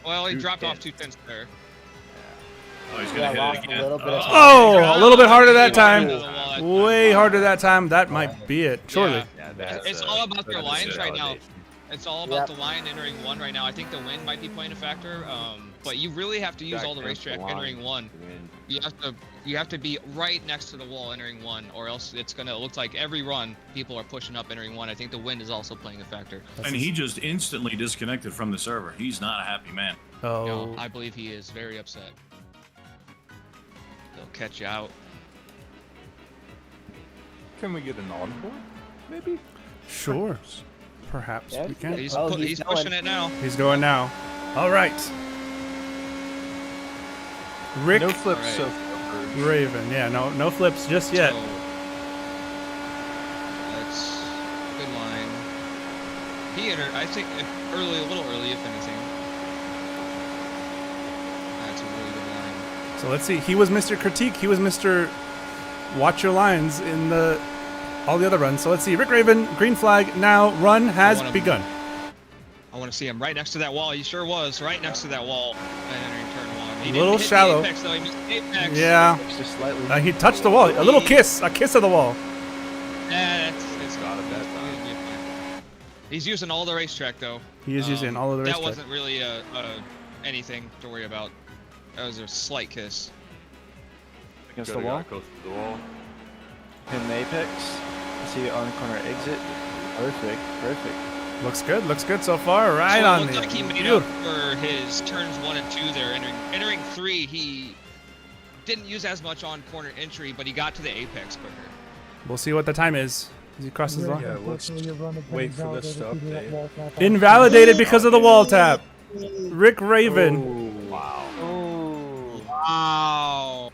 [SPEAKER 11] Well, he dropped off 2 tenths there.
[SPEAKER 12] Oh, he's
[SPEAKER 3] Yeah,
[SPEAKER 12] going to
[SPEAKER 3] lost
[SPEAKER 12] hit
[SPEAKER 3] a
[SPEAKER 12] it again.
[SPEAKER 3] little bit of time.
[SPEAKER 1] Oh, a little bit harder that time.
[SPEAKER 11] Way
[SPEAKER 1] Way harder that time. That might be it. Surely.
[SPEAKER 7] Yeah,
[SPEAKER 11] It's all about their
[SPEAKER 7] that's
[SPEAKER 11] lines
[SPEAKER 7] a
[SPEAKER 11] right now.
[SPEAKER 7] validation.
[SPEAKER 11] It's all about the line entering 1 right now. I think the wind might be playing a factor, but you really have to use all the racetrack entering 1. You have to be right next to the wall entering 1, or else it's gonna look like every run people are pushing up entering 1. I think the wind is also playing a factor.
[SPEAKER 12] And he just instantly disconnected from the server. He's not a happy man.
[SPEAKER 1] Oh.
[SPEAKER 11] No, I believe he is very upset. They'll catch you out.
[SPEAKER 5] Can we get an encore? Maybe?
[SPEAKER 1] Sure. Perhaps
[SPEAKER 3] Yeah,
[SPEAKER 1] we can.
[SPEAKER 11] He's,
[SPEAKER 3] Oh,
[SPEAKER 11] he's
[SPEAKER 3] he's
[SPEAKER 11] pushing
[SPEAKER 3] going.
[SPEAKER 11] it now.
[SPEAKER 1] He's going now. All right. Rick
[SPEAKER 5] No flips
[SPEAKER 11] Alright.
[SPEAKER 5] so far.
[SPEAKER 1] Raven. Yeah, no flips just yet.
[SPEAKER 11] So, that's good line. He entered, I think, a little early, if anything. That's a really good line.
[SPEAKER 1] So let's see. He was Mr. Critique. He was Mr. Watch Your Lines in all the other runs. So let's see. Rick Raven, green flag. Now run has begun.
[SPEAKER 11] I want to see him right next to that wall. He sure was right next to that wall. And entering turn 1. He
[SPEAKER 1] A
[SPEAKER 11] didn't
[SPEAKER 1] little
[SPEAKER 11] hit
[SPEAKER 1] shallow.
[SPEAKER 11] The apex, though. He missed the apex.
[SPEAKER 1] Yeah.
[SPEAKER 6] Just slightly.
[SPEAKER 1] He touched the wall. A little kiss. A kiss of the wall.
[SPEAKER 11] It's got it that time. He's using all the racetrack, though.
[SPEAKER 1] He is using all of the
[SPEAKER 11] That
[SPEAKER 1] racetrack.
[SPEAKER 11] wasn't really anything to worry about. That was a slight kiss.
[SPEAKER 6] Against
[SPEAKER 7] Gotta
[SPEAKER 6] the wall.
[SPEAKER 7] go close to the wall.
[SPEAKER 6] Pin the apex. See it on corner exit. Perfect. Perfect.
[SPEAKER 1] Looks good so far. Right
[SPEAKER 11] So it
[SPEAKER 1] on
[SPEAKER 11] looked
[SPEAKER 1] the.
[SPEAKER 11] like he made up for his turns 1 and 2 there. Entering 3, he didn't use as much on corner entry, but he got to the apex quicker.
[SPEAKER 1] We'll see what the time is as he crosses the line.
[SPEAKER 5] Yeah, let's wait for this to update.
[SPEAKER 1] Invalidated because of the wall tap. Rick Raven
[SPEAKER 7] Wow.
[SPEAKER 11] Wow.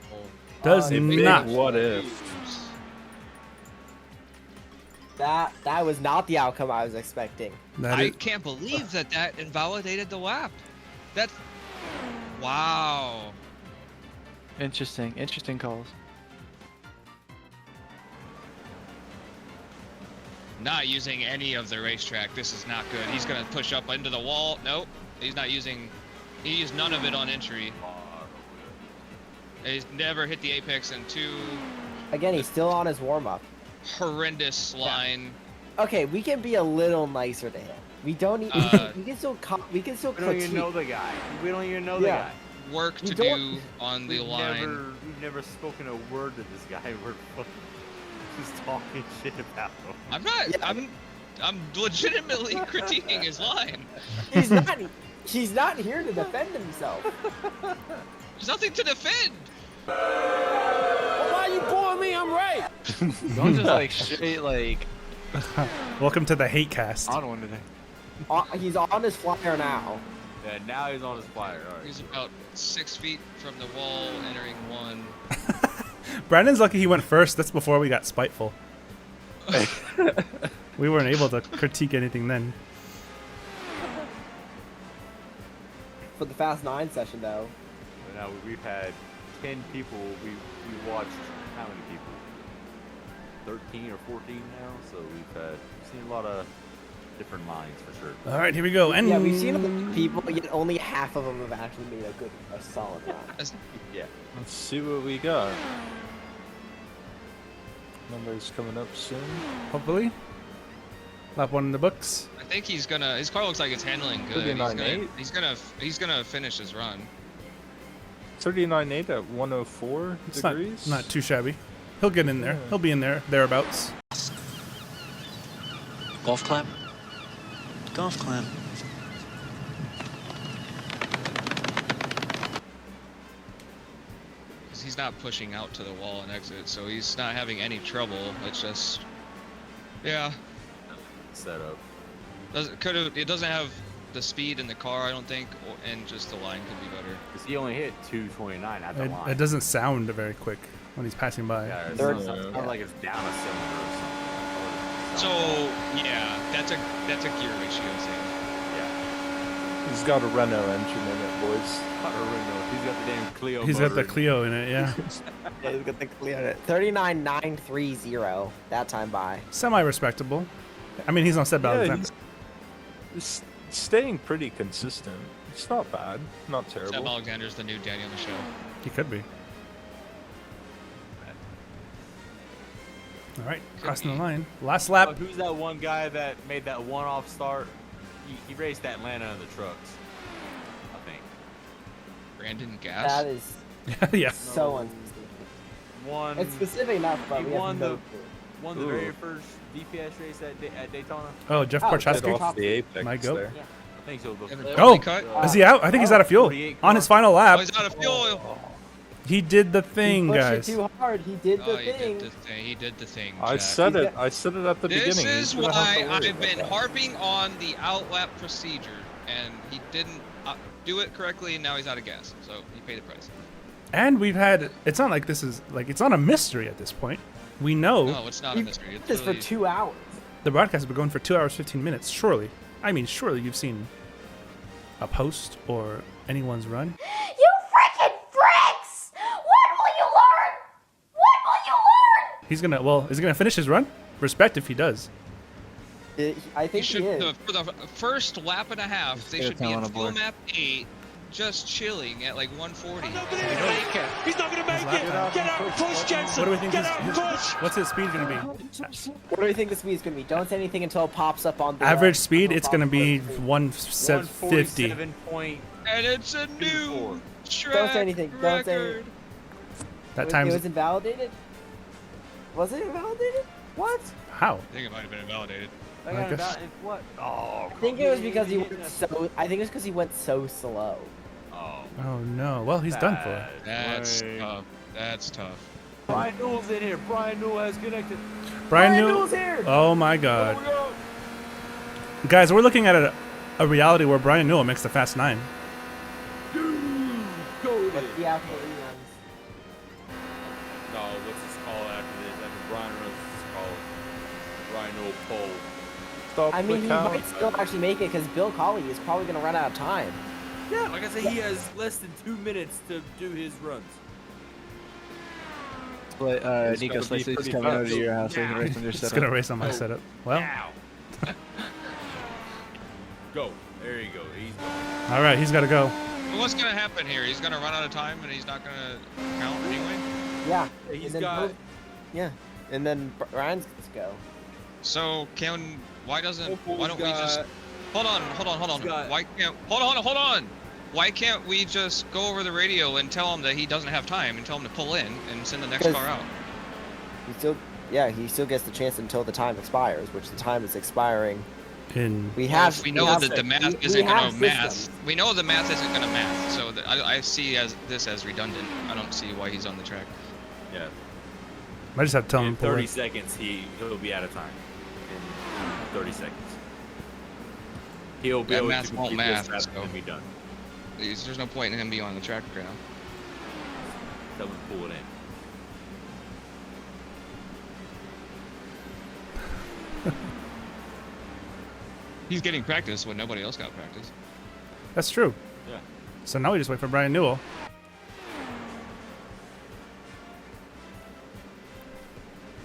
[SPEAKER 1] does not.
[SPEAKER 5] What if?
[SPEAKER 3] That was not the outcome I was expecting.
[SPEAKER 1] That
[SPEAKER 11] I
[SPEAKER 1] is,
[SPEAKER 11] can't believe that invalidated the lap. That's wow.
[SPEAKER 6] Interesting. Interesting calls.
[SPEAKER 11] Not using any of the racetrack. This is not good. He's gonna push up into the wall. Nope. He's not using. He used none of it on entry. He's never hit the apex in 2.
[SPEAKER 3] Again, he's still on his warm-up.
[SPEAKER 11] Horrendous line.
[SPEAKER 3] Okay, we can be a little nicer to him. We don't need. we can still. We can still.
[SPEAKER 7] We don't even know the guy. We don't even know the guy.
[SPEAKER 11] Work to do on the line.
[SPEAKER 7] We've never spoken a word to this guy. We're fucking just talking shit about him.
[SPEAKER 11] I'm not. I'm legitimately critiquing his line.
[SPEAKER 3] He's not. He's not here to defend himself.
[SPEAKER 11] There's nothing to defend.
[SPEAKER 10] Well, why you bullying me? I'm right.
[SPEAKER 6] Don't just like straight like.
[SPEAKER 1] welcome to the hate cast.
[SPEAKER 6] On one today.
[SPEAKER 3] He's on his flyer now.
[SPEAKER 7] Yeah, now he's on his flyer. All right.
[SPEAKER 11] He's about 6 feet from the wall, entering 1.
[SPEAKER 1] Brandon's lucky he went first. That's before we got spiteful. We weren't able to critique anything then.
[SPEAKER 3] For the Fast 9 session, though.
[SPEAKER 7] But now we've had 10 people. We watched how many people? 13 or 14 now. So we've seen a lot of different lines for sure.
[SPEAKER 1] All right, here we go. And
[SPEAKER 3] Yeah, we've seen a lot of people, yet only half of them have actually made a solid run.
[SPEAKER 7] Yeah.
[SPEAKER 5] Let's see what we got. Numbers coming up soon.
[SPEAKER 1] hopefully, lap 1 in the books.
[SPEAKER 11] I think he's gonna. His car looks like it's handling good.
[SPEAKER 5] 39.8.
[SPEAKER 11] He's gonna finish his run.
[SPEAKER 5] 39.8 at 104
[SPEAKER 1] It's
[SPEAKER 5] degrees.
[SPEAKER 1] not too shabby. He'll get in there. He'll be in there thereabouts.
[SPEAKER 6] Golf clap. Golf clap.
[SPEAKER 11] He's not pushing out to the wall and exit, so he's not having any trouble. It's just, yeah.
[SPEAKER 7] Setup.
[SPEAKER 11] It doesn't have the speed in the car, I don't think, and just the line could be better.
[SPEAKER 7] Because he only hit 229 at the line.
[SPEAKER 1] It doesn't sound very quick when he's passing by.
[SPEAKER 7] Yeah, it
[SPEAKER 3] Third-
[SPEAKER 7] sounds like it's down a cylinder or something.
[SPEAKER 11] So yeah, that's a gear ratio thing.
[SPEAKER 7] Yeah.
[SPEAKER 5] He's got a Renault engine in it, boys.
[SPEAKER 7] Not a Renault. He's got the damn Clio.
[SPEAKER 1] He's got
[SPEAKER 7] motor
[SPEAKER 1] the
[SPEAKER 7] in it.
[SPEAKER 1] Clio in it, yeah.
[SPEAKER 3] Yeah, he's got the clear 39.930 that time by.
[SPEAKER 1] Semi-respectable. I mean, he's on Seb
[SPEAKER 5] Yeah,
[SPEAKER 1] Alexander.
[SPEAKER 5] he's staying pretty consistent. It's not bad, not
[SPEAKER 11] Seb
[SPEAKER 5] terrible.
[SPEAKER 11] Alexander's the new Daniel Michelle.
[SPEAKER 1] He could be. All right, crossing the line. Last
[SPEAKER 7] Oh,
[SPEAKER 1] lap.
[SPEAKER 7] who's that one guy that made that one-off start? He raced Atlanta in the trucks, I think.
[SPEAKER 11] Brandon Gass.
[SPEAKER 3] That is
[SPEAKER 1] Yeah.
[SPEAKER 3] so unspecific.
[SPEAKER 7] One.
[SPEAKER 3] It's specific enough, but
[SPEAKER 7] He
[SPEAKER 3] we have
[SPEAKER 7] won
[SPEAKER 3] no
[SPEAKER 7] the
[SPEAKER 3] clue.
[SPEAKER 7] won the very first DPS race at Daytona.
[SPEAKER 1] Oh, Jeff
[SPEAKER 3] Oh,
[SPEAKER 5] Get
[SPEAKER 1] Porchaski.
[SPEAKER 5] off the apex
[SPEAKER 1] My goat.
[SPEAKER 5] there.
[SPEAKER 7] I think so.
[SPEAKER 1] Oh,
[SPEAKER 11] cut?
[SPEAKER 1] is he out? I think he's out of fuel.
[SPEAKER 7] 48
[SPEAKER 1] On his
[SPEAKER 7] car.
[SPEAKER 1] final
[SPEAKER 11] Oh,
[SPEAKER 1] lap,
[SPEAKER 11] he's out of fuel.
[SPEAKER 1] he did the thing,
[SPEAKER 3] He pushed
[SPEAKER 1] guys.
[SPEAKER 3] it too hard. He did the
[SPEAKER 11] Oh, he
[SPEAKER 3] thing.
[SPEAKER 11] did the thing. He did the thing.
[SPEAKER 5] I
[SPEAKER 11] Jack.
[SPEAKER 5] said it. I said it at the
[SPEAKER 11] This
[SPEAKER 5] beginning.
[SPEAKER 11] is
[SPEAKER 5] He's gonna have
[SPEAKER 11] why
[SPEAKER 5] to worry
[SPEAKER 11] I've
[SPEAKER 5] about
[SPEAKER 11] been
[SPEAKER 5] that.
[SPEAKER 11] harping on the outlap procedure, and he didn't do it correctly, and now he's out of gas. So he paid the price.
[SPEAKER 1] And we've had. It's not like this is like it's not a mystery at this point. We know
[SPEAKER 11] No, it's not a
[SPEAKER 3] He
[SPEAKER 11] mystery. It's
[SPEAKER 3] did this for
[SPEAKER 11] really-
[SPEAKER 3] 2 hours.
[SPEAKER 1] the broadcast has been going for 2 hours 15 minutes. Surely, I mean, surely you've seen a post or anyone's run.
[SPEAKER 2] You freaking freaks! When will you learn? When will you learn?
[SPEAKER 1] He's gonna. Well, is he gonna finish his run? Respect if he does.
[SPEAKER 3] I think he is.
[SPEAKER 11] For the first lap and a half, they
[SPEAKER 6] get a
[SPEAKER 11] should be
[SPEAKER 6] time
[SPEAKER 11] in
[SPEAKER 6] on the
[SPEAKER 11] fuel
[SPEAKER 6] board.
[SPEAKER 11] map 8, just chilling at like 140.
[SPEAKER 10] He's not gonna make it. Get out and push, Jensen.
[SPEAKER 1] What do we think?
[SPEAKER 10] Get out and push.
[SPEAKER 1] What's his speed gonna be?
[SPEAKER 3] What do you think the speed's gonna be? Don't say anything until it pops up on the
[SPEAKER 1] Average speed,
[SPEAKER 3] until it
[SPEAKER 1] it's gonna
[SPEAKER 3] pops
[SPEAKER 1] be
[SPEAKER 3] up.
[SPEAKER 1] 150.
[SPEAKER 7] 147 point.
[SPEAKER 11] And it's a
[SPEAKER 7] 2-4.
[SPEAKER 11] new track
[SPEAKER 3] Don't say anything. Don't say
[SPEAKER 11] record.
[SPEAKER 1] That
[SPEAKER 3] It
[SPEAKER 1] time's
[SPEAKER 3] was invalidated? Was it invalidated? What?
[SPEAKER 1] how?
[SPEAKER 11] I think it might have been invalidated.
[SPEAKER 7] I
[SPEAKER 1] I
[SPEAKER 7] got
[SPEAKER 1] guess-
[SPEAKER 7] about what? Oh.
[SPEAKER 3] I think it was because he went so. I think it was because he went so slow.
[SPEAKER 7] Oh.
[SPEAKER 1] Oh no. Well, he's done for.
[SPEAKER 11] That's
[SPEAKER 7] Right.
[SPEAKER 11] That's tough.
[SPEAKER 7] Brian Newell's in here. Brian Newell has connected.
[SPEAKER 1] Brian
[SPEAKER 7] Newell's here.
[SPEAKER 1] Oh my God. Guys, we're looking at a reality where Brian Newell makes the Fast 9.
[SPEAKER 3] Yeah, for reruns.
[SPEAKER 7] No, what's this called after this? After Brian runs, it's called Brian Newell pole.
[SPEAKER 5] Stop
[SPEAKER 3] I mean,
[SPEAKER 5] the
[SPEAKER 3] he
[SPEAKER 5] count.
[SPEAKER 3] might still actually make it because Bill Colley is probably going to run out of time.
[SPEAKER 7] Yeah, like I said, he has less than 2 minutes to do his runs.
[SPEAKER 5] It's
[SPEAKER 6] Nico
[SPEAKER 5] gotta be
[SPEAKER 6] Slicey's
[SPEAKER 5] pretty
[SPEAKER 6] coming over
[SPEAKER 5] fast.
[SPEAKER 6] to your house so he can race on your
[SPEAKER 1] It's
[SPEAKER 6] setup.
[SPEAKER 1] gonna race on my setup. Well,
[SPEAKER 7] Now. Go. There you go. He's going.
[SPEAKER 1] all right, he's got to go.
[SPEAKER 11] What's gonna happen here? He's gonna run out of time and he's not gonna count anyway.
[SPEAKER 3] Yeah.
[SPEAKER 7] He's
[SPEAKER 3] and then
[SPEAKER 7] got.
[SPEAKER 3] Yeah. And then Ryan's going to go.
[SPEAKER 11] So why don't we
[SPEAKER 7] got-
[SPEAKER 11] just hold on.
[SPEAKER 7] He's got-
[SPEAKER 11] Why can't hold on? Why can't we just go over the radio and tell him that he doesn't have time and tell him to pull in and send the next
[SPEAKER 3] Because-
[SPEAKER 11] car out?
[SPEAKER 3] He still gets the chance until the time expires, which the time is expiring.
[SPEAKER 1] We
[SPEAKER 11] Well, we know that the math isn't gonna math.
[SPEAKER 3] systems.
[SPEAKER 11] We know the math isn't gonna math. So I see this as redundant. I don't see why he's on the track.
[SPEAKER 7] Yeah.
[SPEAKER 1] I just have to tell him
[SPEAKER 7] In
[SPEAKER 1] to pull
[SPEAKER 7] 30
[SPEAKER 1] in.
[SPEAKER 7] seconds, he'll be out of time. In 30 seconds. He'll be
[SPEAKER 11] That
[SPEAKER 7] able
[SPEAKER 11] math
[SPEAKER 7] to
[SPEAKER 11] won't
[SPEAKER 7] complete this
[SPEAKER 11] math,
[SPEAKER 7] task
[SPEAKER 11] so-
[SPEAKER 7] and be done.
[SPEAKER 11] There's no point in him being on the track right now.
[SPEAKER 7] Tell him to pull it in.
[SPEAKER 11] He's getting practice when nobody else got practice.
[SPEAKER 1] That's true.
[SPEAKER 7] Yeah.
[SPEAKER 1] So now we just wait for Brian Newell.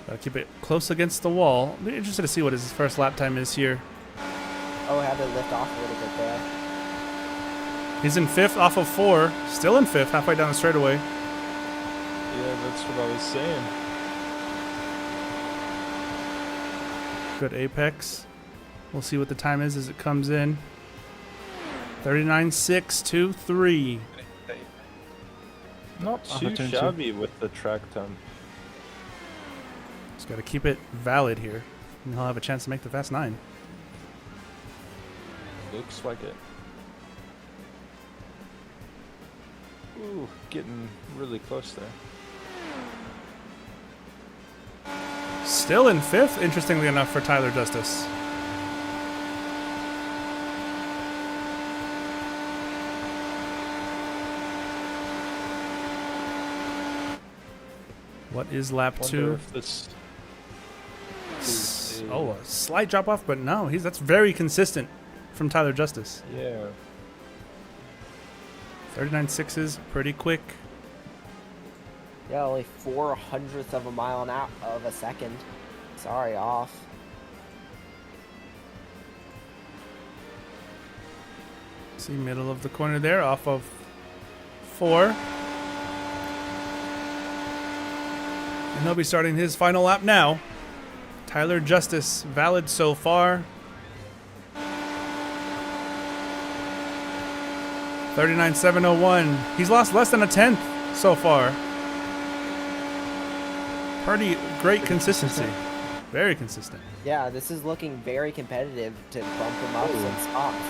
[SPEAKER 1] Gotta keep it close against the wall. Be interested to see what his first lap time is here.
[SPEAKER 3] Oh, had to lift off a little bit there.
[SPEAKER 1] He's in 5th off of 4. Still in 5th, halfway down the straightaway.
[SPEAKER 5] Yeah, that's what I was saying.
[SPEAKER 1] Good apex. We'll see what the time is as it comes in. 39.623.
[SPEAKER 5] Not too
[SPEAKER 6] turn two.
[SPEAKER 5] shabby with the track time.
[SPEAKER 1] Just gotta keep it valid here. And he'll have a chance to make the Fast 9.
[SPEAKER 5] Looks like it. Ooh, getting really close there.
[SPEAKER 1] Still in 5th, interestingly enough, for Tyler Justice. What is lap
[SPEAKER 5] Wonder
[SPEAKER 1] 2?
[SPEAKER 5] if this is
[SPEAKER 1] Oh, a slight drop off, but no, that's very consistent from Tyler Justice.
[SPEAKER 5] yeah.
[SPEAKER 1] 39.6s, pretty quick.
[SPEAKER 3] Yeah, only 4/100th of a mile an hour of a second. Sorry, off.
[SPEAKER 1] See, middle of the corner there, off of 4. And he'll be starting his final lap now. Tyler Justice, valid so far. 39.701. He's lost less than a 10th so far. Pretty great consistency. Very consistent.
[SPEAKER 3] Yeah, this is looking very competitive to bump him up some spots.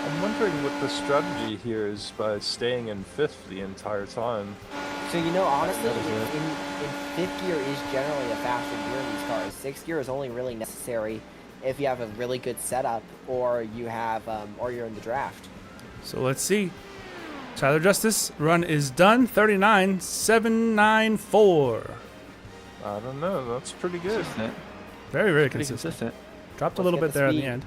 [SPEAKER 5] I'm wondering what the strategy here is by staying in 5th the entire time.
[SPEAKER 3] So, you know, honestly,
[SPEAKER 5] That is
[SPEAKER 3] in 5th gear is generally a faster gear in these cars. 6th gear is only really necessary if you have a really good setup or you have, or you're in the draft.
[SPEAKER 1] So let's see. Tyler Justice, run is done. 39.794.
[SPEAKER 5] I don't know, that's pretty good.
[SPEAKER 6] Consistent.
[SPEAKER 1] Very, very
[SPEAKER 6] Pretty
[SPEAKER 1] consistent.
[SPEAKER 6] consistent.
[SPEAKER 1] Dropped a
[SPEAKER 3] Let's
[SPEAKER 1] little
[SPEAKER 3] get
[SPEAKER 1] bit
[SPEAKER 3] the
[SPEAKER 1] there at
[SPEAKER 3] speed.
[SPEAKER 1] the end.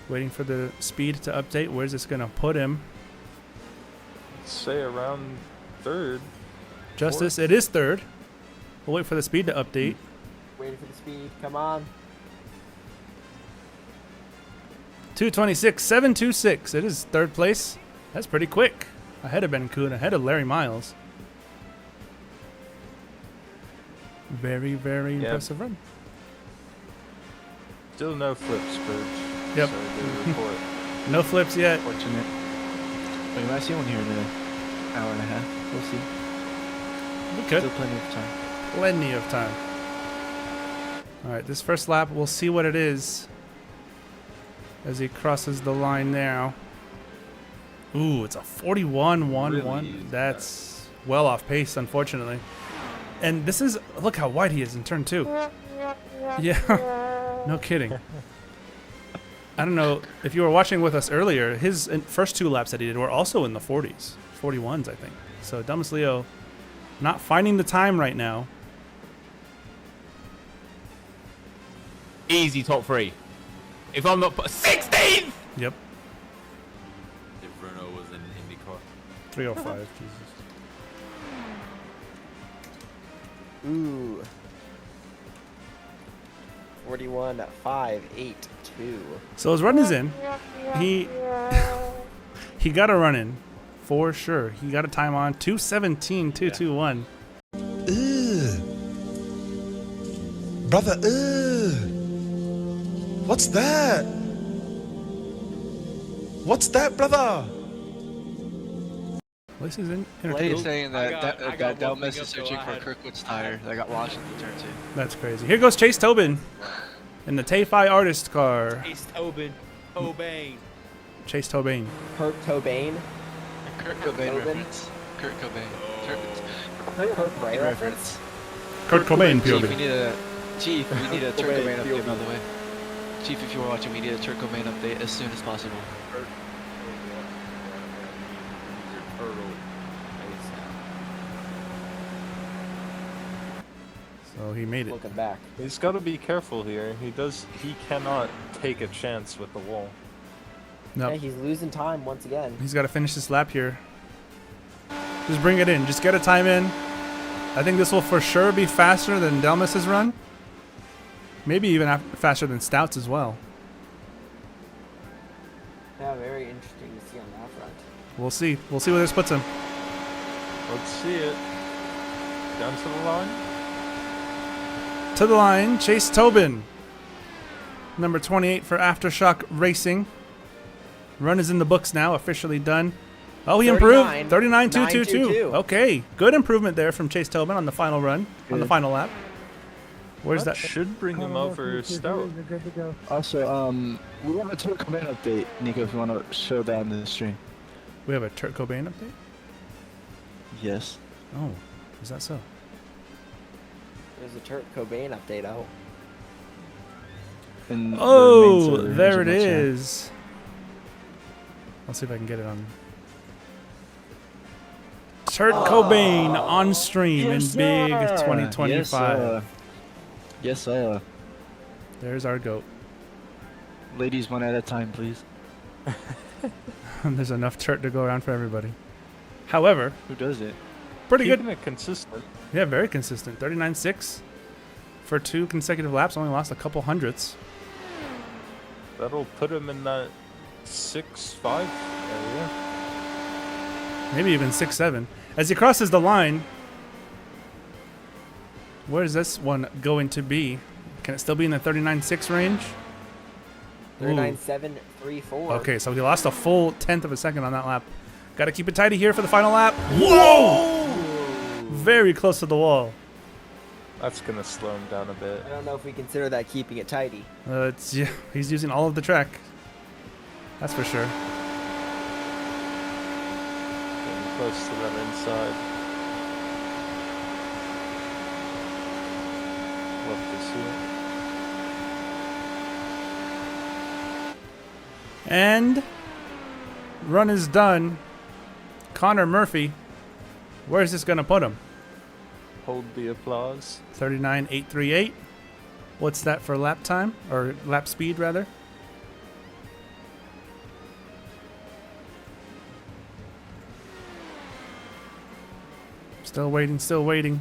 [SPEAKER 1] Waiting for the speed to update. Where's this going to put him?
[SPEAKER 5] Let's say around 3rd.
[SPEAKER 1] Justice, it is 3rd. We'll wait for the speed to update.
[SPEAKER 3] Waiting for the speed. Come on.
[SPEAKER 1] 226.726. It is 3rd place. That's pretty quick. Ahead of Ben Kuhn, ahead of Larry Miles. Very, very impressive run.
[SPEAKER 5] Still no flips, Bridge.
[SPEAKER 1] Yep.
[SPEAKER 5] So good report.
[SPEAKER 1] No flips yet.
[SPEAKER 6] Fortunate. We might see one here in an hour and a half. We'll see.
[SPEAKER 1] We could.
[SPEAKER 6] Still plenty of time.
[SPEAKER 1] Plenty of time. Alright, this first lap, we'll see what it is as he crosses the line now. Ooh, it's a 41-1-1.
[SPEAKER 5] Really
[SPEAKER 1] That's well off pace, unfortunately. And this is, look how wide he is in turn 2. Yeah, no kidding. I don't know if you were watching with us earlier, his first 2 laps that he did were also in the 40s, 41s, I think. So Dumbest Leo not finding the time right now.
[SPEAKER 6] Easy top 3. If I'm not 16th.
[SPEAKER 1] Yep,
[SPEAKER 7] If Renault was in IndyCar.
[SPEAKER 1] 305. Jesus.
[SPEAKER 3] Ooh. 41.582.
[SPEAKER 1] So his run is in. He he got a run in for sure. He got a time on 2:17.221.
[SPEAKER 10] Brother, what's that? What's that, brother?
[SPEAKER 1] At least he's in.
[SPEAKER 6] He's saying that Delmas is searching for Kirkwood's tire that got launched in turn 2.
[SPEAKER 1] That's crazy. Here goes Chase Tobin in the Tay-Fi artist car.
[SPEAKER 6] Chase Tobin. Cobain.
[SPEAKER 1] Chase Tobin.
[SPEAKER 3] Kurt Cobain.
[SPEAKER 6] Kurt Cobain reference. Kurt Cobain.
[SPEAKER 3] Kurt Ray reference.
[SPEAKER 1] Kurt Cobain,
[SPEAKER 6] Chief, we
[SPEAKER 1] POV.
[SPEAKER 6] need a Chief. We need a Turk Cobain update, by the way. Chief, if you were watching, we need a Turk Cobain update as soon as possible.
[SPEAKER 1] So he made it.
[SPEAKER 3] Looking back.
[SPEAKER 5] He's got to be careful here. He cannot take a chance with the wall.
[SPEAKER 1] No,
[SPEAKER 3] Yeah, he's losing time once again.
[SPEAKER 1] he's got to finish this lap here. Just bring it in. Just get a time in. I think this will for sure be faster than Delmas's run. Maybe even faster than Stout's as well.
[SPEAKER 3] Yeah, very interesting to see on that front.
[SPEAKER 1] We'll see. We'll see where this puts him.
[SPEAKER 5] Let's see it. Down to the line.
[SPEAKER 1] To the line, Chase Tobin. Number 28 for Aftershock Racing. Run is in the books now, officially done. Oh, he improved. 39.222. Okay, good improvement there from Chase Tobin on the final run, on the final lap. Where's that?
[SPEAKER 5] Should bring him over Stout.
[SPEAKER 9] Also, we want a Turk Cobain update, Nico, if you want to show that on the stream.
[SPEAKER 1] We have a Kurt Cobain update?
[SPEAKER 9] Yes.
[SPEAKER 1] Oh, is that so?
[SPEAKER 3] There's a Kurt Cobain update out.
[SPEAKER 9] In
[SPEAKER 1] Oh,
[SPEAKER 9] the main
[SPEAKER 1] there it
[SPEAKER 9] server,
[SPEAKER 1] is. Let's see if I can get it on. Kurt Cobain on stream in big 2025.
[SPEAKER 9] Yes, sir.
[SPEAKER 1] There's our goat.
[SPEAKER 9] Ladies, one at a time, please.
[SPEAKER 1] There's enough Kurt to go around for everybody. However,
[SPEAKER 9] Who does it?
[SPEAKER 1] pretty
[SPEAKER 5] Keeping
[SPEAKER 1] good.
[SPEAKER 5] it consistent.
[SPEAKER 1] Yeah, very consistent. 39.6 for 2 consecutive laps. Only lost a couple hundredths.
[SPEAKER 5] That'll put him in that 6-5 area.
[SPEAKER 1] Maybe even 6-7. As he crosses the line, where is this one going to be? Can it still be in the 39.6 range? Ooh.
[SPEAKER 3] 39.734.
[SPEAKER 1] Okay, so he lost a full 1/10 of a second on that lap. Got to keep it tidy here for the final lap. Whoa! Very close to the wall.
[SPEAKER 5] That's gonna slow him down a bit.
[SPEAKER 3] I don't know if we consider that keeping it tidy.
[SPEAKER 1] Yeah, he's using all of the track. That's for sure.
[SPEAKER 5] Getting close to that inside. Love to see it.
[SPEAKER 1] And run is done. Connor Murphy. Where's this going to put him?
[SPEAKER 5] Hold the applause.
[SPEAKER 1] 39.838. What's that for lap time? Or lap speed, rather? Still waiting, still waiting.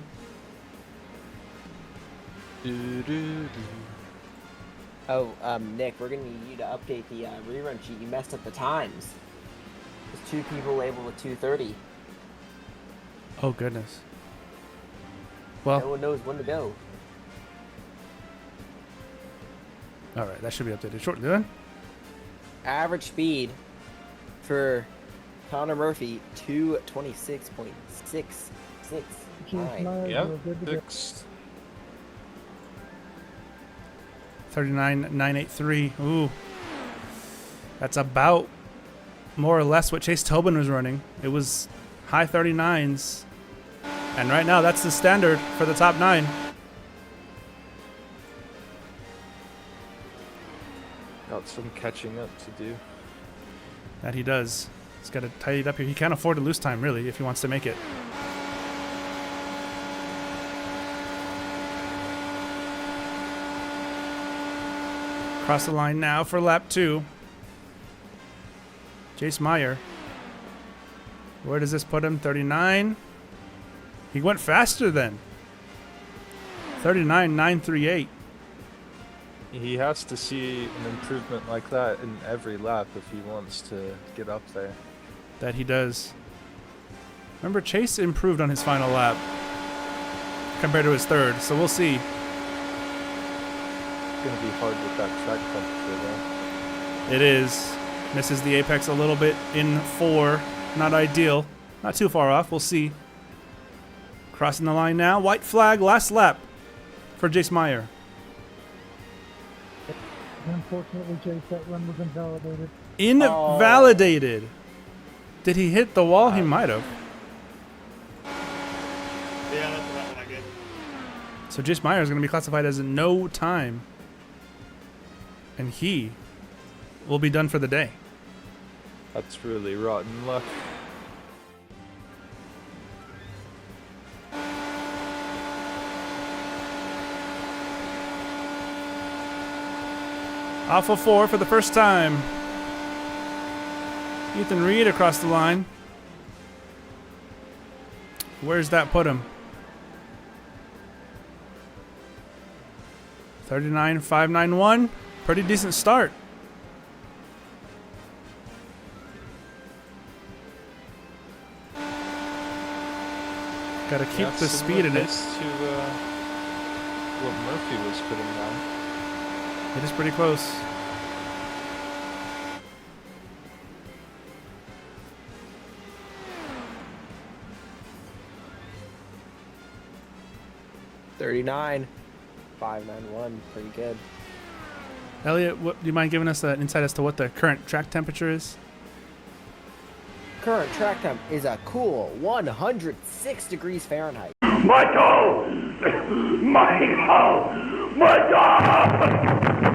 [SPEAKER 3] Oh, Nick, we're gonna need you to update the rerun sheet. You messed up the times. There's 2 people labeled with 2:30.
[SPEAKER 1] Oh, goodness.
[SPEAKER 3] No
[SPEAKER 1] Well,
[SPEAKER 3] one knows when to go.
[SPEAKER 1] all right, that should be updated shortly then.
[SPEAKER 3] Average speed for Connor Murphy 226.669.
[SPEAKER 5] Yep. Fixed.
[SPEAKER 1] 39.983. Ooh. That's about more or less what Chase Tobin was running. It was high 39s. And right now, that's the standard for the top 9.
[SPEAKER 5] Got some catching up to do.
[SPEAKER 1] That he does. He's got to tidy it up here. He can't afford to lose time, really, if he wants to make it. Across the line now for lap 2. Jace Meyer. Where does this put him? 39. He went faster then. 39.938.
[SPEAKER 5] He has to see an improvement like that in every lap if he wants to get up there.
[SPEAKER 1] That he does. Remember, Chase improved on his final lap compared to his third, so we'll see.
[SPEAKER 5] It's going to be hard with that track temperature though.
[SPEAKER 1] It is. Misses the apex a little bit in 4. Not ideal. Not too far off. We'll see. Crossing the line now. White flag, last lap for Jace Meyer.
[SPEAKER 13] Unfortunately, Jace, that run was invalidated.
[SPEAKER 1] Invalidated. Did he hit the wall? He might have.
[SPEAKER 10] Yeah, that's what I get.
[SPEAKER 1] So Jace Meyer is going to be classified as no time. And he will be done for the day.
[SPEAKER 5] That's really rotten luck.
[SPEAKER 1] Off of 4 for the first time. Ethan Reed across the line. Where's that put him? 39.591. Pretty decent start. Got to keep the speed in it.
[SPEAKER 5] To what Murphy was putting down.
[SPEAKER 1] It is pretty close.
[SPEAKER 3] $39.591, pretty good.
[SPEAKER 1] Elliot, do you mind giving us an insight as to what the current track temperature is?
[SPEAKER 3] Current track temp is a cool 106 degrees Fahrenheit.
[SPEAKER 10] Michael! Michael!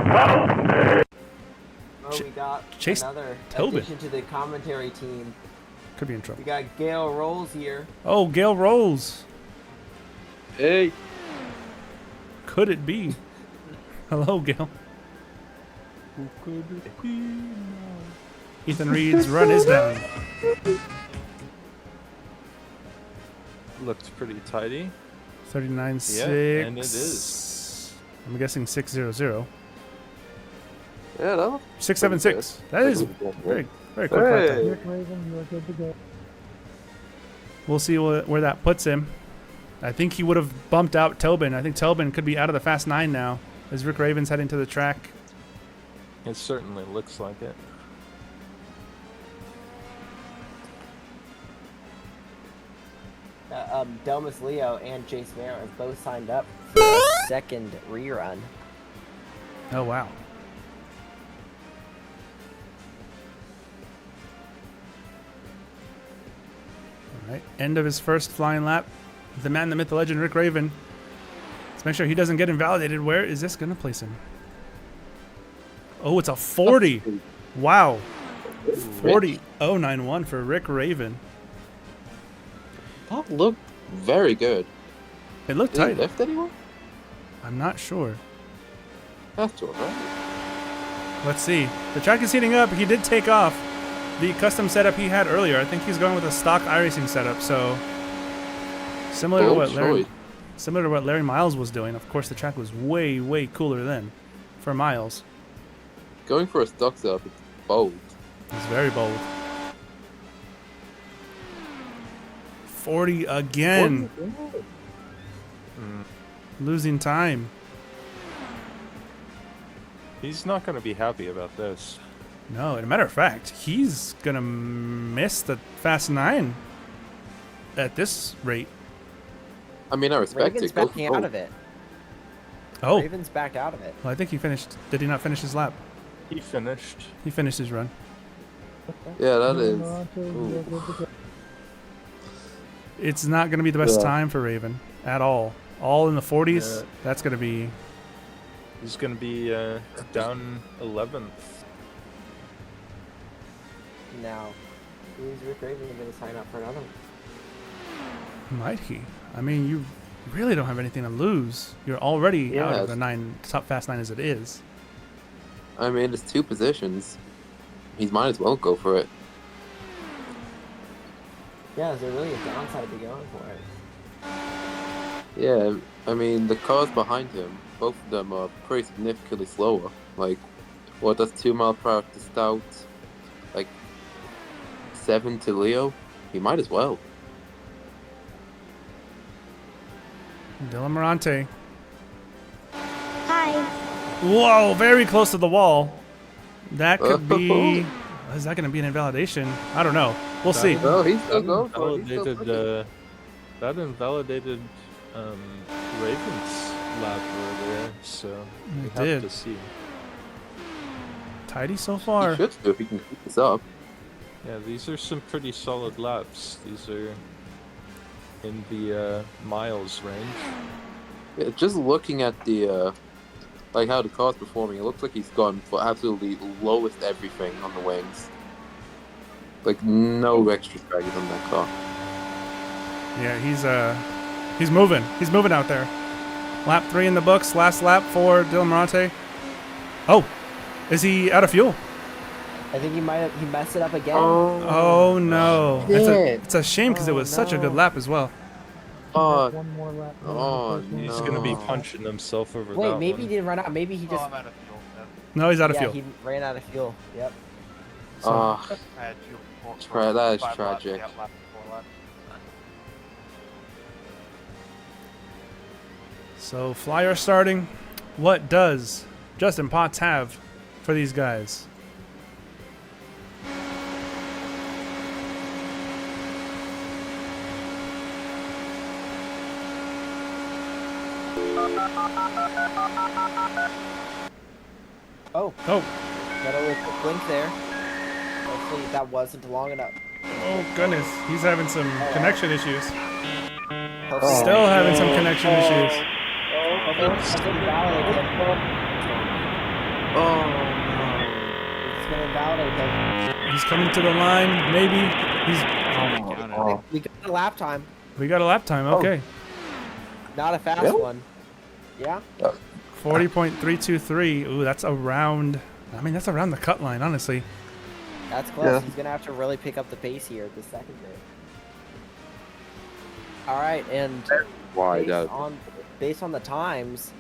[SPEAKER 10] Help me!
[SPEAKER 3] Oh, we got
[SPEAKER 1] Chase
[SPEAKER 3] another
[SPEAKER 1] Tobin.
[SPEAKER 3] addition to the commentary team.
[SPEAKER 1] Could be in trouble.
[SPEAKER 3] We got Gail Rolls here.
[SPEAKER 1] Oh, Gail Rolls.
[SPEAKER 5] Hey.
[SPEAKER 1] Could it be? Hello, Gail.
[SPEAKER 5] Who could it be now?
[SPEAKER 1] Ethan Reed's run is down.
[SPEAKER 5] Looked pretty tidy.
[SPEAKER 1] 39.6.
[SPEAKER 5] Yeah, and it is.
[SPEAKER 1] I'm guessing 600.
[SPEAKER 14] Yeah, that was
[SPEAKER 1] 676. That is very, very quick. Right there.
[SPEAKER 13] Rick Raven, you are good to go.
[SPEAKER 1] We'll see where that puts him. I think he would have bumped out Tobin. I think Tobin could be out of the Fast 9 now as Rick Raven's heading to the track.
[SPEAKER 5] It certainly looks like it.
[SPEAKER 3] Delmas Leo and Jace Mayer have both signed up for a second rerun.
[SPEAKER 1] Oh, wow. All right, end of his first flying lap. The man, the myth, the legend, Rick Raven. Let's make sure he doesn't get invalidated. Where is this going to place him? Oh, it's a 40. Wow. 40.091 for Rick Raven.
[SPEAKER 14] That looked very good.
[SPEAKER 1] It looked
[SPEAKER 14] Did he
[SPEAKER 1] tight.
[SPEAKER 14] lift anyone?
[SPEAKER 1] I'm not sure.
[SPEAKER 14] That's alright.
[SPEAKER 1] Let's see. The track is heating up. He did take off the custom setup he had earlier. I think he's going with a stock iRacing setup. So similar to what Larry Miles was doing. Of course, the track was way, way cooler then for Miles.
[SPEAKER 14] Going for a stock setup, it's bold.
[SPEAKER 1] It's very bold. 40 again. Losing time.
[SPEAKER 5] He's not going to be happy about this.
[SPEAKER 1] No, as a matter of fact, he's going to miss the Fast 9 at this rate.
[SPEAKER 14] I mean, I respect
[SPEAKER 3] Raven's
[SPEAKER 14] it. Go
[SPEAKER 3] backing
[SPEAKER 14] for
[SPEAKER 3] out
[SPEAKER 14] gold.
[SPEAKER 3] of it.
[SPEAKER 1] Oh.
[SPEAKER 3] Raven's backed out of it.
[SPEAKER 1] Well, I think he finished. Did he not finish his lap?
[SPEAKER 5] He finished.
[SPEAKER 1] He finished his run.
[SPEAKER 14] Yeah, that is.
[SPEAKER 13] Morante, you're good to go.
[SPEAKER 1] It's not going to be the best
[SPEAKER 14] Yeah.
[SPEAKER 1] time for Raven at all. All in the 40s.
[SPEAKER 5] Yeah.
[SPEAKER 1] That's going to be.
[SPEAKER 5] He's gonna be down 11th.
[SPEAKER 3] Now, who's Rick Raven going to sign up for another one?
[SPEAKER 1] Might he? I mean, you really don't have anything to lose. You're already out of
[SPEAKER 14] Yeah.
[SPEAKER 1] the top fast 9 as it is.
[SPEAKER 14] I mean, it's 2 positions. He might as well go for it.
[SPEAKER 3] Yeah, is there really a downside to going for it?
[SPEAKER 14] Yeah, I mean, the cars behind him, both of them are pretty significantly slower. Like, what, that's 2 mile per hour to Stout, like 7 to Leo? He might as well.
[SPEAKER 1] Dylan Morante.
[SPEAKER 2] Hi.
[SPEAKER 1] Whoa, very close to the wall. That could be. Is that going to be an invalidation? I don't know. We'll see.
[SPEAKER 14] No, he's still
[SPEAKER 5] That
[SPEAKER 14] going for it. He's still
[SPEAKER 5] invalidated, that invalidated Ravens lap earlier, so we
[SPEAKER 1] It
[SPEAKER 5] have
[SPEAKER 1] did.
[SPEAKER 5] to see.
[SPEAKER 1] Tidy so
[SPEAKER 14] He
[SPEAKER 1] far.
[SPEAKER 14] should do if he can keep this up.
[SPEAKER 5] Yeah, these are some pretty solid laps. These are in the miles range.
[SPEAKER 14] Yeah, just looking at the, like how the car's performing, it looks like he's gone for absolutely lowest everything on the wings. Like, no extra drag on that car.
[SPEAKER 1] Yeah, he's moving. He's moving out there. Lap 3 in the books. Last lap for Dylan Morante. Oh, is he out of fuel?
[SPEAKER 3] I think he messed it up again.
[SPEAKER 1] Oh no.
[SPEAKER 14] Shit.
[SPEAKER 1] It's a shame because it was such a good lap as well.
[SPEAKER 14] Oh,
[SPEAKER 13] One more lap.
[SPEAKER 14] oh
[SPEAKER 5] He's
[SPEAKER 14] no.
[SPEAKER 5] gonna be punching himself over
[SPEAKER 3] Wait,
[SPEAKER 5] that
[SPEAKER 3] maybe
[SPEAKER 5] one.
[SPEAKER 3] he didn't run out. Maybe he just.
[SPEAKER 6] I'm out of fuel.
[SPEAKER 1] No, he's out of
[SPEAKER 3] yeah,
[SPEAKER 1] fuel.
[SPEAKER 3] he ran out of fuel. Yep.
[SPEAKER 14] Oh,
[SPEAKER 6] I had fuel
[SPEAKER 14] that is
[SPEAKER 6] 5 laps,
[SPEAKER 14] tragic.
[SPEAKER 6] yeah, lap before lap.
[SPEAKER 1] So Flyer starting. What does Justin Potts have for these guys?
[SPEAKER 3] Oh,
[SPEAKER 1] Oh,
[SPEAKER 3] got a little quick blink there. Hopefully that wasn't long enough.
[SPEAKER 1] oh goodness. He's having some connection issues.
[SPEAKER 3] Hopefully
[SPEAKER 1] Still having some connection issues.
[SPEAKER 3] hopefully that's gonna invalidate him.
[SPEAKER 14] Oh,
[SPEAKER 3] It's gonna invalidate him.
[SPEAKER 1] He's coming to the line. Maybe.
[SPEAKER 14] oh.
[SPEAKER 3] We got a lap time.
[SPEAKER 1] We got a lap time. Okay.
[SPEAKER 3] Not a fast
[SPEAKER 14] Really?
[SPEAKER 3] one. Yeah.
[SPEAKER 1] 40.323. Ooh, that's around. I mean, that's around the cut line, honestly.
[SPEAKER 3] That's close.
[SPEAKER 14] Yeah.
[SPEAKER 3] He's gonna have to really pick up the pace here at the second bit. All right, and
[SPEAKER 14] Wide out.
[SPEAKER 3] based on the times,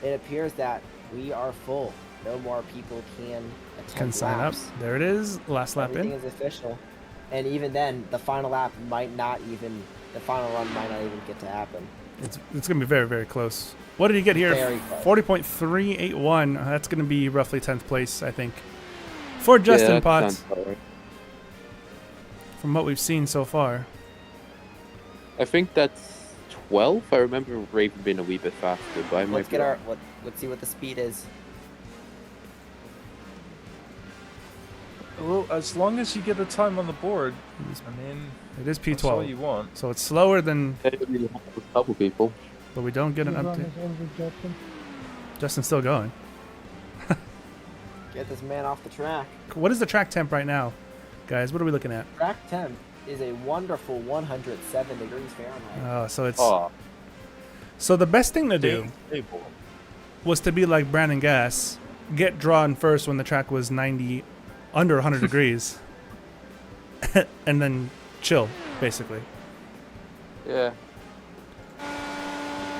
[SPEAKER 3] it appears that we are full. No more people can attempt
[SPEAKER 1] Can sign up.
[SPEAKER 3] laps.
[SPEAKER 1] There it is. Last lap
[SPEAKER 3] Everything
[SPEAKER 1] in.
[SPEAKER 3] is official, and even then, the final lap might not even. The final run might not even get to happen.
[SPEAKER 1] It's gonna be very, very close. What did he get here?
[SPEAKER 3] Very close.
[SPEAKER 1] 40.381. That's gonna be roughly 10th place, I think, for Justin
[SPEAKER 14] Yeah, that
[SPEAKER 1] Potts.
[SPEAKER 14] sounds about right.
[SPEAKER 1] From what we've seen so far.
[SPEAKER 14] I think that's 12. I remember Raven being a wee bit faster, but I might
[SPEAKER 3] Let's
[SPEAKER 14] be
[SPEAKER 3] get
[SPEAKER 14] wrong.
[SPEAKER 3] let's see what the speed is.
[SPEAKER 5] Well, as long as you get a time on the board, I mean,
[SPEAKER 1] It is
[SPEAKER 5] that's all
[SPEAKER 1] P12,
[SPEAKER 5] you want.
[SPEAKER 1] so it's slower than,
[SPEAKER 14] A couple people.
[SPEAKER 1] but we don't get an
[SPEAKER 13] He's on
[SPEAKER 1] update.
[SPEAKER 13] his over Justin.
[SPEAKER 1] Justin's still going.
[SPEAKER 3] Get this man off the track.
[SPEAKER 1] What is the track temp right now, guys? What are we looking at?
[SPEAKER 3] Track temp is a wonderful 107 degrees Fahrenheit.
[SPEAKER 1] So it's
[SPEAKER 14] Oh,
[SPEAKER 1] so the best thing to do
[SPEAKER 5] Table.
[SPEAKER 1] was to be like Brandon Gass, get drawn first when the track was 90, under 100 degrees, and then chill, basically.
[SPEAKER 14] yeah.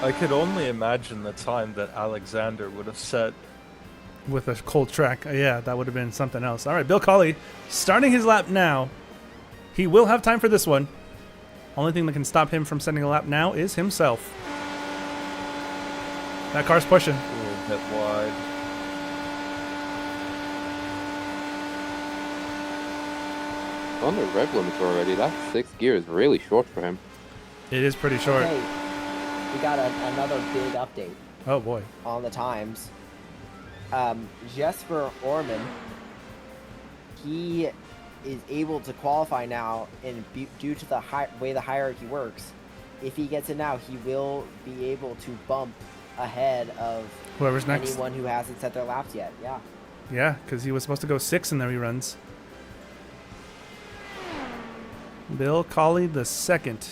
[SPEAKER 5] I could only imagine the time that Alexander would have set.
[SPEAKER 1] With a cold track. Yeah, that would have been something else. All right, Bill Colley starting his lap now. He will have time for this one. Only thing that can stop him from setting a lap now is himself. That car's pushing.
[SPEAKER 5] A little bit wide.
[SPEAKER 14] On the rev limiter already. That 6th gear is really short for him.
[SPEAKER 1] It is pretty short.
[SPEAKER 3] Okay, we got another big update
[SPEAKER 1] Oh boy.
[SPEAKER 3] on the times. Jesper Orman, he is able to qualify now, and due to the way the hierarchy works, if he gets it now, he will be able to bump ahead of
[SPEAKER 1] whoever's next.
[SPEAKER 3] anyone who hasn't set their laps yet. Yeah.
[SPEAKER 1] Yeah, because he was supposed to go 6 in the reruns. Bill Colley the second.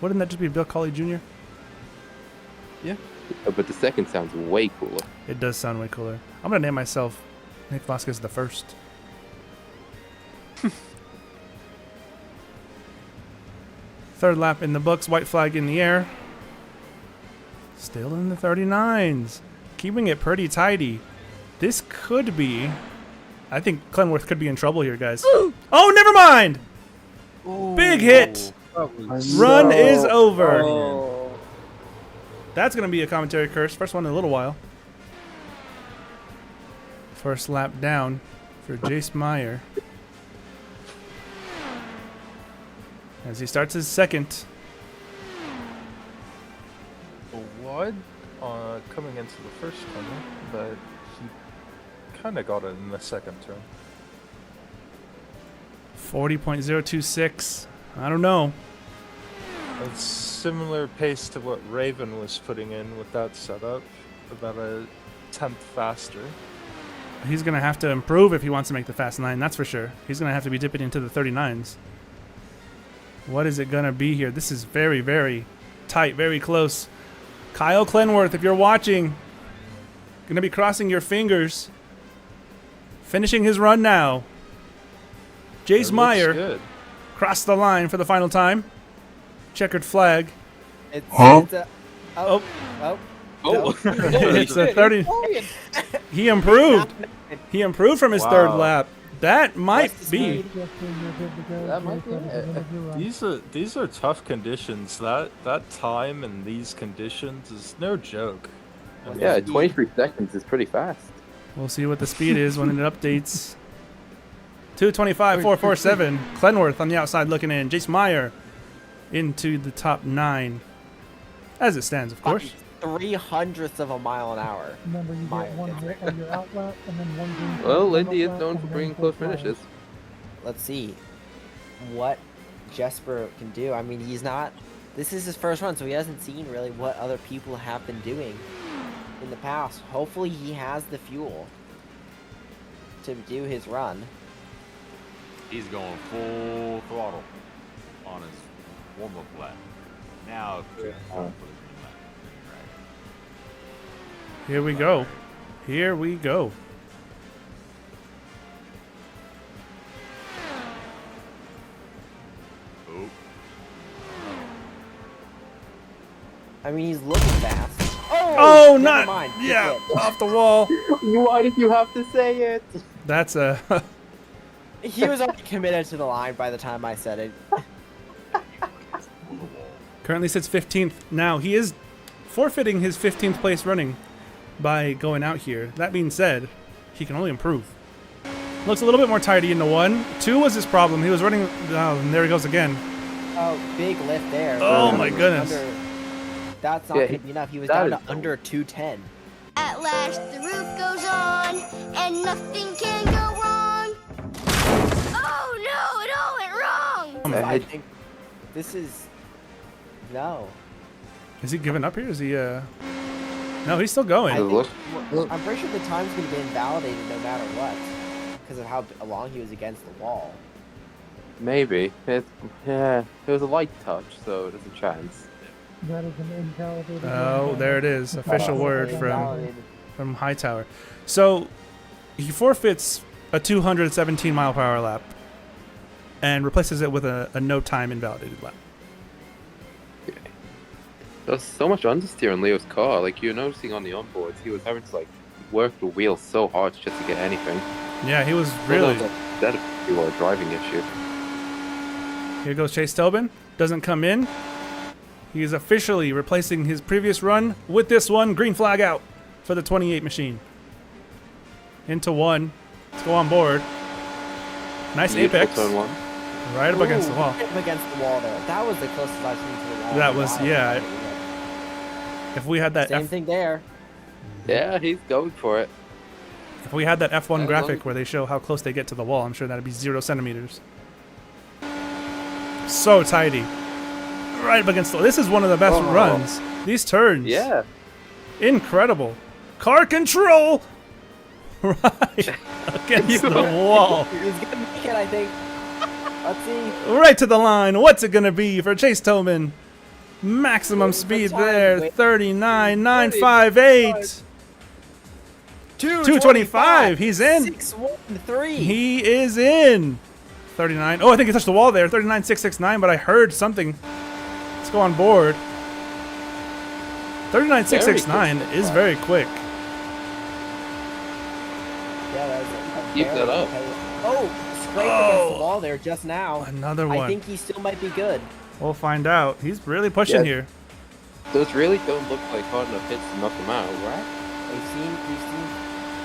[SPEAKER 1] Wouldn't that just be Bill Colley Jr.?
[SPEAKER 14] Yeah. But the second sounds way cooler.
[SPEAKER 1] It does sound way cooler. I'm gonna name myself Nick Vasquez the first. Third lap in the books, white flag in the air. Still in the 39s. Keeping it pretty tidy. This could be... I think Clenworth could be in trouble here, guys. Oh, never mind!
[SPEAKER 3] Ooh.
[SPEAKER 1] Big hit! Run is over. That's going to be a commentary curse. First one in a little while. First lap down for Jace Meyer. As he starts his second.
[SPEAKER 5] Wood coming into the first corner, but he kind of got it in the second turn.
[SPEAKER 1] 40.026. I don't know.
[SPEAKER 5] A similar pace to what Raven was putting in with that setup, about a 10th faster.
[SPEAKER 1] He's going to have to improve if he wants to make the Fast 9, that's for sure. He's going to have to be dipping into the 39s. What is it going to be here? This is very, very tight, very close. Kyle Clenworth, if you're watching, going to be crossing your fingers. Finishing his run now. Jace Meyer crossed the line for the final time. Checkered flag.
[SPEAKER 3] It's,
[SPEAKER 1] huh?
[SPEAKER 3] It's a, oh.
[SPEAKER 1] It's a 30. He improved. He improved from his third lap. That might be.
[SPEAKER 3] That might be it.
[SPEAKER 5] These are tough conditions. That time in these conditions is no joke. I mean,
[SPEAKER 14] yeah, 23 seconds is pretty fast.
[SPEAKER 1] We'll see what the speed is when it updates. 225.447. Clenworth on the outside looking in. Jace Meyer into the top 9. As it stands, of course.
[SPEAKER 3] 0.03 of a mile an hour.
[SPEAKER 13] Remember, you get one hit on your outlet and then one green.
[SPEAKER 14] Well, Lindy is known for bringing close finishes.
[SPEAKER 3] Let's see what Jesper can do. I mean, he's not. This is his first run, so he hasn't seen really what other people have been doing in the past. Hopefully, he has the fuel to do his run.
[SPEAKER 7] He's going full throttle on his warm-up lap. Now,
[SPEAKER 1] Here we go. Here we go.
[SPEAKER 3] I mean, he's looking fast.
[SPEAKER 1] Oh,
[SPEAKER 3] never
[SPEAKER 1] not
[SPEAKER 3] mind.
[SPEAKER 1] yeah, off the wall.
[SPEAKER 14] Why did you have to say it?
[SPEAKER 1] That's a.
[SPEAKER 3] He was already committed to the line by the time I said it.
[SPEAKER 1] Currently sits 15th. Now he is forfeiting his 15th place running by going out here. That being said, he can only improve. Looks a little bit more tidy into 1. 2 was his problem. He was running. Oh, and there he goes again.
[SPEAKER 3] Oh, big lift there.
[SPEAKER 1] Oh my goodness.
[SPEAKER 3] That's not going to be enough. He was down to under 210.
[SPEAKER 2] At last the roof goes on and nothing can go wrong. Oh no, it all went wrong.
[SPEAKER 3] I think this is no.
[SPEAKER 1] Is he giving up here? Is he No, he's still going.
[SPEAKER 3] I'm pretty sure the time's going to get invalidated no matter what because of how long he was against the wall.
[SPEAKER 14] Maybe. It was a light touch, so there's a chance.
[SPEAKER 13] That is an invalidated.
[SPEAKER 1] Oh, there it is. Official word from Hightower. So he forfeits a 217 mile per hour lap and replaces it with a no time invalidated lap.
[SPEAKER 14] There's so much understeer in Leo's car. Like, you're noticing on the onboards, he was having to like work the wheels so hard just to get anything.
[SPEAKER 1] Yeah, he was really.
[SPEAKER 14] That is a driving issue.
[SPEAKER 1] Here goes Chase Tobin. Doesn't come in. He is officially replacing his previous run with this one. Green flag out for the 28 machine. Into 1. Let's go on board. Nice apex. Right up against the wall.
[SPEAKER 3] Up against the wall there. That was the closest I've seen to the wall.
[SPEAKER 1] That was, yeah. If we had that.
[SPEAKER 3] Same thing there.
[SPEAKER 14] Yeah, he's going for it.
[SPEAKER 1] If we had that F1 graphic where they show how close they get to the wall, I'm sure that'd be 0 centimeters. So tidy. Right up against the... This is one of the best runs. These turns.
[SPEAKER 14] Yeah.
[SPEAKER 1] Incredible. Car control! Right against the wall.
[SPEAKER 3] He's gonna make it, I think. Let's see.
[SPEAKER 1] Right to the line. What's it gonna be for Chase Tobin? Maximum speed there. 39,958. 225. He's in.
[SPEAKER 3] 613.
[SPEAKER 1] He is in. 39. Oh, I think he touched the wall there. 39,669, but I heard something. Let's go on board. 39,669 is very quick.
[SPEAKER 3] Yeah, that was
[SPEAKER 14] Keep that up.
[SPEAKER 3] Oh, scraped against the wall there just now.
[SPEAKER 1] Another one.
[SPEAKER 3] I think he still might be good.
[SPEAKER 1] We'll find out. He's really pushing here.
[SPEAKER 14] Those really don't look like hard enough hits to knock him out, right?
[SPEAKER 3] We've seen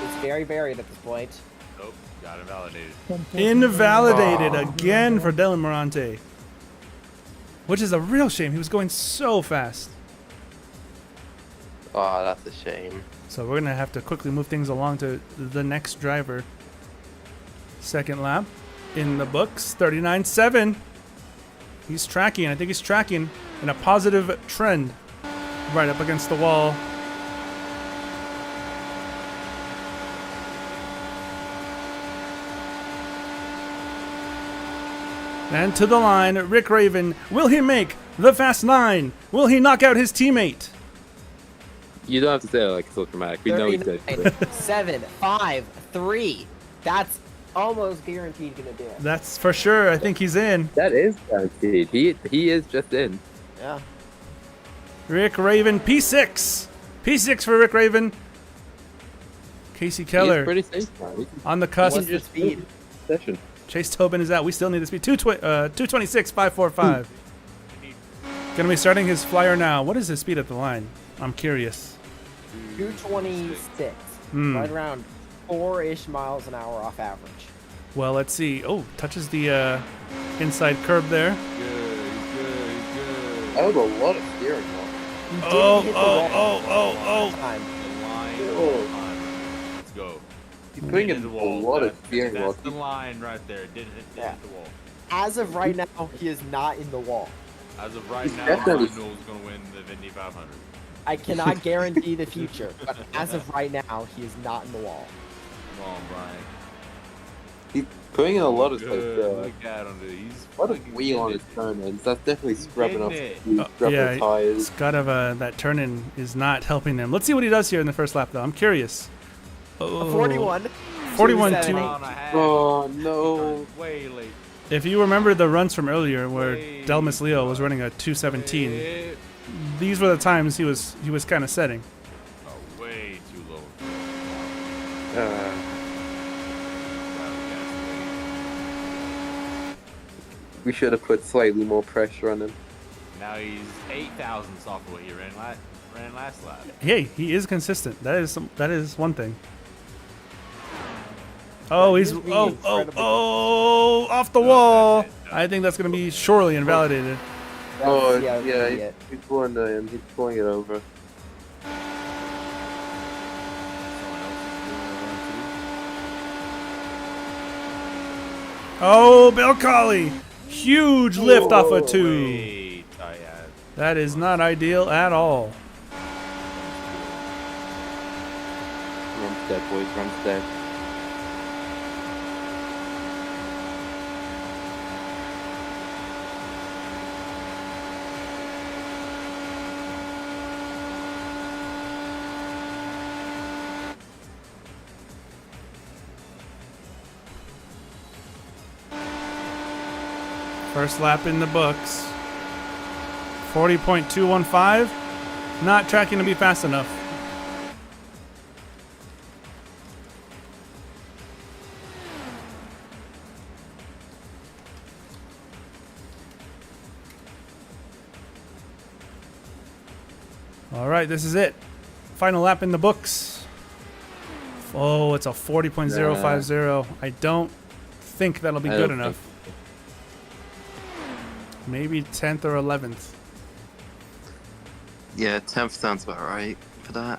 [SPEAKER 3] it's very varied at this point.
[SPEAKER 7] Nope, got invalidated.
[SPEAKER 1] Invalidated again for Dylan Morante. Which is a real shame. He was going so fast.
[SPEAKER 14] Oh, that's a shame.
[SPEAKER 1] So we're going to have to quickly move things along to the next driver. Second lap in the books. 39.7. He's tracking. I think he's tracking in a positive trend. Right up against the wall. And to the line, Rick Raven. Will he make the Fast 9? Will he knock out his teammate?
[SPEAKER 14] You don't have to say it like it's so dramatic. We know he's good.
[SPEAKER 3] 7, 5, 3. That's almost guaranteed gonna do it.
[SPEAKER 1] That's for sure. I think he's in.
[SPEAKER 14] That is guaranteed. He is just in.
[SPEAKER 3] Yeah.
[SPEAKER 1] Rick Raven, P6. P6 for Rick Raven. Casey Keller.
[SPEAKER 14] He's pretty safe now.
[SPEAKER 1] On the cusp.
[SPEAKER 3] What's the speed?
[SPEAKER 14] Session.
[SPEAKER 1] Chase Tobin is out. We still need the speed. 226.545. Gonna be starting his flyer now. What is his speed at the line? I'm curious.
[SPEAKER 3] 226. Right around 4-ish miles an hour off average.
[SPEAKER 1] Well, let's see. Oh, touches the inside curb there.
[SPEAKER 14] That was a lot of steering wheel.
[SPEAKER 1] Oh.
[SPEAKER 7] Let's go.
[SPEAKER 14] He's putting in a lot of steering wheel.
[SPEAKER 7] That's the line right there. It didn't hit the wall.
[SPEAKER 3] As of right now, he is not in the wall.
[SPEAKER 7] As of right now,
[SPEAKER 14] definitely-
[SPEAKER 7] Arnold's going to win the Vindy 500.
[SPEAKER 3] I cannot guarantee the future, but as of right now, he is not in the wall.
[SPEAKER 7] Come on, Brian.
[SPEAKER 14] He's putting in a lot of
[SPEAKER 7] Good.
[SPEAKER 14] like,
[SPEAKER 7] Look at him, dude. He's
[SPEAKER 14] a lot of
[SPEAKER 7] fucking
[SPEAKER 14] wheel on his
[SPEAKER 7] getting
[SPEAKER 14] turn ins. That's definitely scrubbing off
[SPEAKER 7] Getting
[SPEAKER 14] the scrubbing
[SPEAKER 1] Yeah,
[SPEAKER 14] tires.
[SPEAKER 1] it's got that turn-in is not helping him. Let's see what he does here in the first lap, though. I'm curious. Oh,
[SPEAKER 3] 41.
[SPEAKER 1] 41
[SPEAKER 7] it.
[SPEAKER 1] 2.
[SPEAKER 7] On a half.
[SPEAKER 14] Oh no!
[SPEAKER 7] Way late.
[SPEAKER 1] If you remember the runs from earlier where Delmas Leo was running a 217, these were the times he was kind of setting.
[SPEAKER 7] Oh, way too low.
[SPEAKER 14] We should have put slightly more pressure on him.
[SPEAKER 7] Now he's 8 thousandths off of what he ran last lap.
[SPEAKER 1] Hey, he is consistent. That is one thing. Oh, he's off the wall. I think that's going to be surely invalidated.
[SPEAKER 14] Oh
[SPEAKER 3] Yeah,
[SPEAKER 14] yeah, he's pulling him. He's pulling it over.
[SPEAKER 1] Oh, Bill Colley. Huge lift off a 2.
[SPEAKER 7] Wait,
[SPEAKER 1] That is not ideal at all.
[SPEAKER 14] Run's dead, boys. Run's dead.
[SPEAKER 1] First lap in the books. 40.215. Not tracking to be fast enough. All right, this is it. Final lap in the books. Oh, it's a 40.050. I don't think that'll be good enough. Maybe 10th or 11th.
[SPEAKER 14] Yeah, 10th sounds about right for that.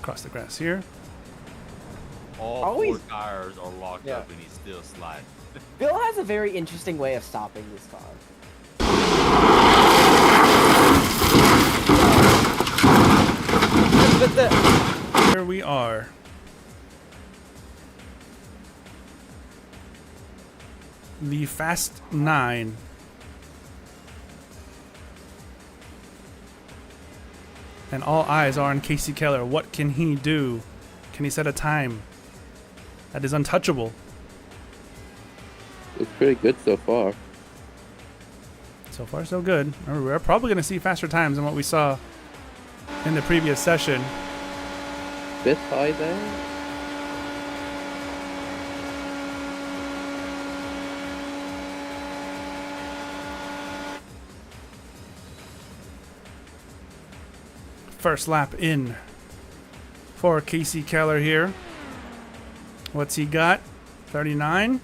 [SPEAKER 1] Across the grass here.
[SPEAKER 7] All
[SPEAKER 3] Always-
[SPEAKER 7] 4 tires are locked
[SPEAKER 3] Yeah.
[SPEAKER 7] up and he's still sliding.
[SPEAKER 3] Bill has a very interesting way of stopping this car. But
[SPEAKER 1] Here we are. The Fast 9. And all eyes are on Casey Keller. What can he do? Can he set a time that is untouchable?
[SPEAKER 14] It's pretty good so far.
[SPEAKER 1] So far, so good. Remember, we're probably going to see faster times than what we saw in the previous session.
[SPEAKER 14] Bit high there.
[SPEAKER 1] First lap in for Casey Keller here. What's he got? 39,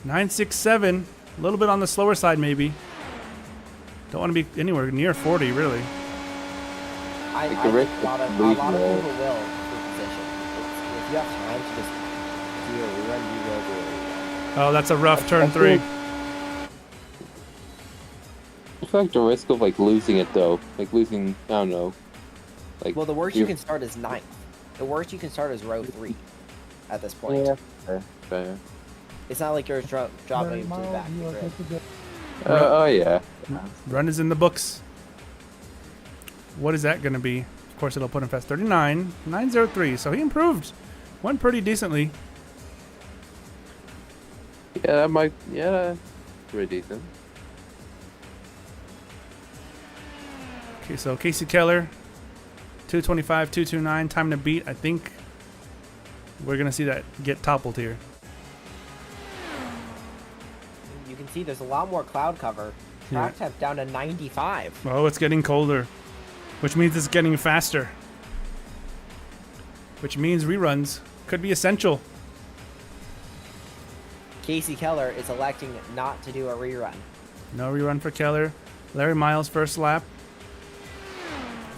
[SPEAKER 1] 967. A little bit on the slower side, maybe. Don't want to be anywhere near 40, really.
[SPEAKER 3] I think a lot of people will for position. If you have time to just do a rerun, you will do a rerun.
[SPEAKER 1] Oh, that's a rough turn 3.
[SPEAKER 14] I feel like the risk of like losing it though, like losing, I don't know. Like,
[SPEAKER 3] Well, the worst you can start is 9th. The worst you can start is row 3 at this point.
[SPEAKER 14] Yeah, fair.
[SPEAKER 3] It's not like you're dropping into the
[SPEAKER 13] Miles,
[SPEAKER 3] back.
[SPEAKER 13] you are good to go.
[SPEAKER 14] Oh yeah.
[SPEAKER 1] Run is in the books. What is that going to be? Of course, it'll put him fast. 39, 903. So he improved. Went pretty decently.
[SPEAKER 14] Yeah, that might. Yeah, pretty decent.
[SPEAKER 1] Okay, so Casey Keller, 225, 229. Time to beat. I think we're going to see that get toppled here.
[SPEAKER 3] You can see there's a lot more cloud cover. Track temp down to 95.
[SPEAKER 1] Oh, it's getting colder, which means it's getting faster, which means reruns could be essential.
[SPEAKER 3] Casey Keller is electing not to do a rerun.
[SPEAKER 1] No rerun for Keller. Larry Miles, first lap.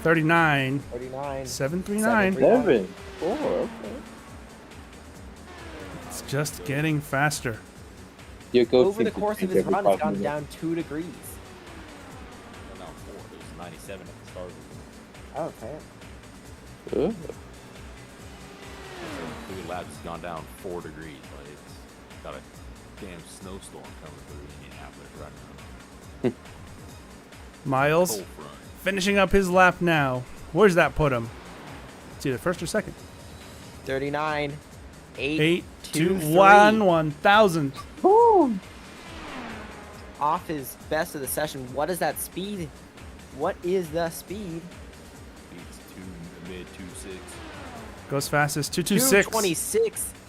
[SPEAKER 1] 39.
[SPEAKER 3] 39.
[SPEAKER 1] 739.
[SPEAKER 14] 7-4, okay.
[SPEAKER 1] It's just getting faster.
[SPEAKER 14] Your goat
[SPEAKER 3] Over the
[SPEAKER 14] seems to
[SPEAKER 3] course of
[SPEAKER 14] change
[SPEAKER 3] his
[SPEAKER 14] every
[SPEAKER 3] run, it's
[SPEAKER 14] possible
[SPEAKER 3] gone down 2 degrees.
[SPEAKER 7] No, 4. It was 97 at the start.
[SPEAKER 3] Okay.
[SPEAKER 14] Ooh.
[SPEAKER 7] So 3 laps has gone down 4 degrees. Like it's got a damn snowstorm coming through Indianapolis right now.
[SPEAKER 1] Miles
[SPEAKER 7] Cold front.
[SPEAKER 1] finishing up his lap now. Where's that put him? It's either first or second.
[SPEAKER 3] 39.
[SPEAKER 1] 8 to
[SPEAKER 3] 3.
[SPEAKER 1] 1 1000.
[SPEAKER 3] Off his best of the session. What is that speed? What is the speed?
[SPEAKER 7] Beats 2 mid 2.6.
[SPEAKER 1] Goes fastest 226.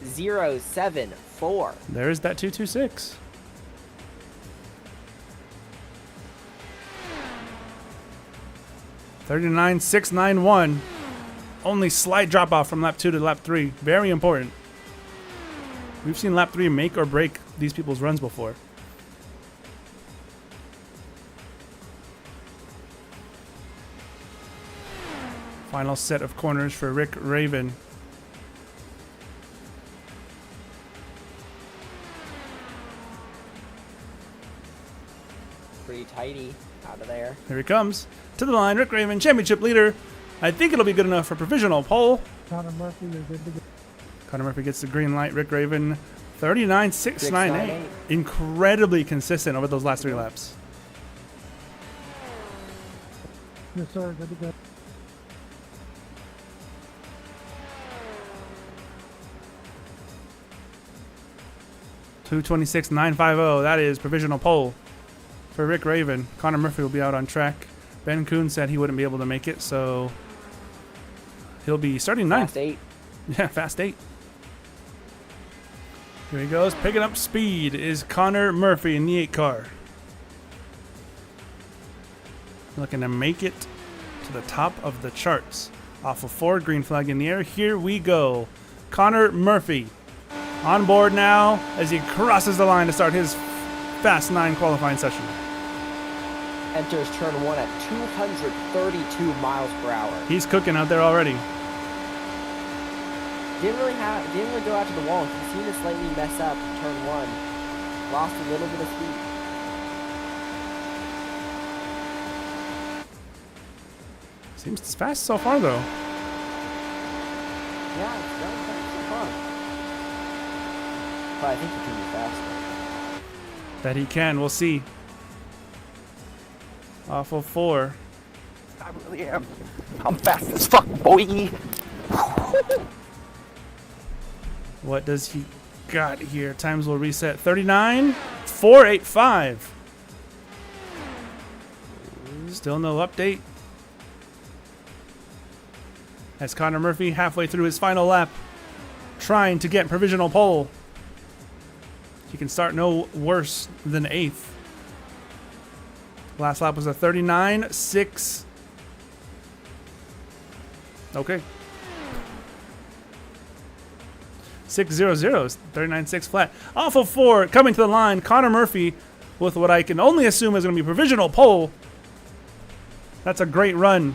[SPEAKER 3] 226.074.
[SPEAKER 1] There's that 226. $39,691. Only slight drop off from lap 2 to lap 3. Very important. We've seen lap 3 make or break these people's runs before. Final set of corners for Rick Raven.
[SPEAKER 3] Pretty tighty out of there.
[SPEAKER 1] Here he comes. To the line, Rick Raven, championship leader. I think it'll be good enough for provisional pole.
[SPEAKER 13] Connor Murphy, you're good to go.
[SPEAKER 1] Connor Murphy gets the green light. Rick Raven, 39.698.
[SPEAKER 3] 698.
[SPEAKER 1] Incredibly consistent over those last 3 laps.
[SPEAKER 13] Yes, sir, good to go.
[SPEAKER 1] $226,950. That is provisional pole for Rick Raven. Connor Murphy will be out on track. Ben Kuhn said he wouldn't be able to make it, so he'll be starting 9th.
[SPEAKER 3] Fast 8.
[SPEAKER 1] Yeah, fast 8. Here he goes. Picking up speed is Connor Murphy in the 8 car. Looking to make it to the top of the charts. Off of 4, green flag in the air. Here we go. Connor Murphy on board now as he crosses the line to start his Fast 9 qualifying session.
[SPEAKER 3] Enters turn 1 at 232 miles per hour.
[SPEAKER 1] He's cooking out there already.
[SPEAKER 3] Didn't really go out to the wall. He seemed to slightly mess up turn 1. Lost a little bit of speed.
[SPEAKER 1] Seems it's fast so far, though.
[SPEAKER 3] Yeah, it's very fast so far. But I think he can be faster.
[SPEAKER 1] That he can. We'll see. Off of 4.
[SPEAKER 10] I really am. I'm fast as fuck, boy.
[SPEAKER 1] What does he got here? Times will reset. 39.485. Still no update. As Connor Murphy halfway through his final lap, trying to get provisional pole. He can start no worse than 8th. Last lap was a 39.6. Okay. 600, 39.6 flat. Off of 4, coming to the line, Connor Murphy with what I can only assume is going to be provisional pole. That's a great run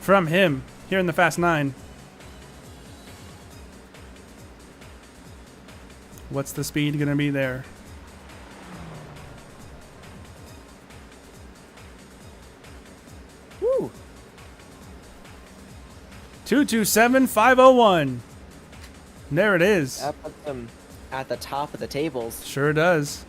[SPEAKER 1] from him here in the Fast 9. What's the speed going to be there?
[SPEAKER 3] Woo!
[SPEAKER 1] 227.501. There it is.
[SPEAKER 3] That puts him at the top of the tables.
[SPEAKER 1] Sure does.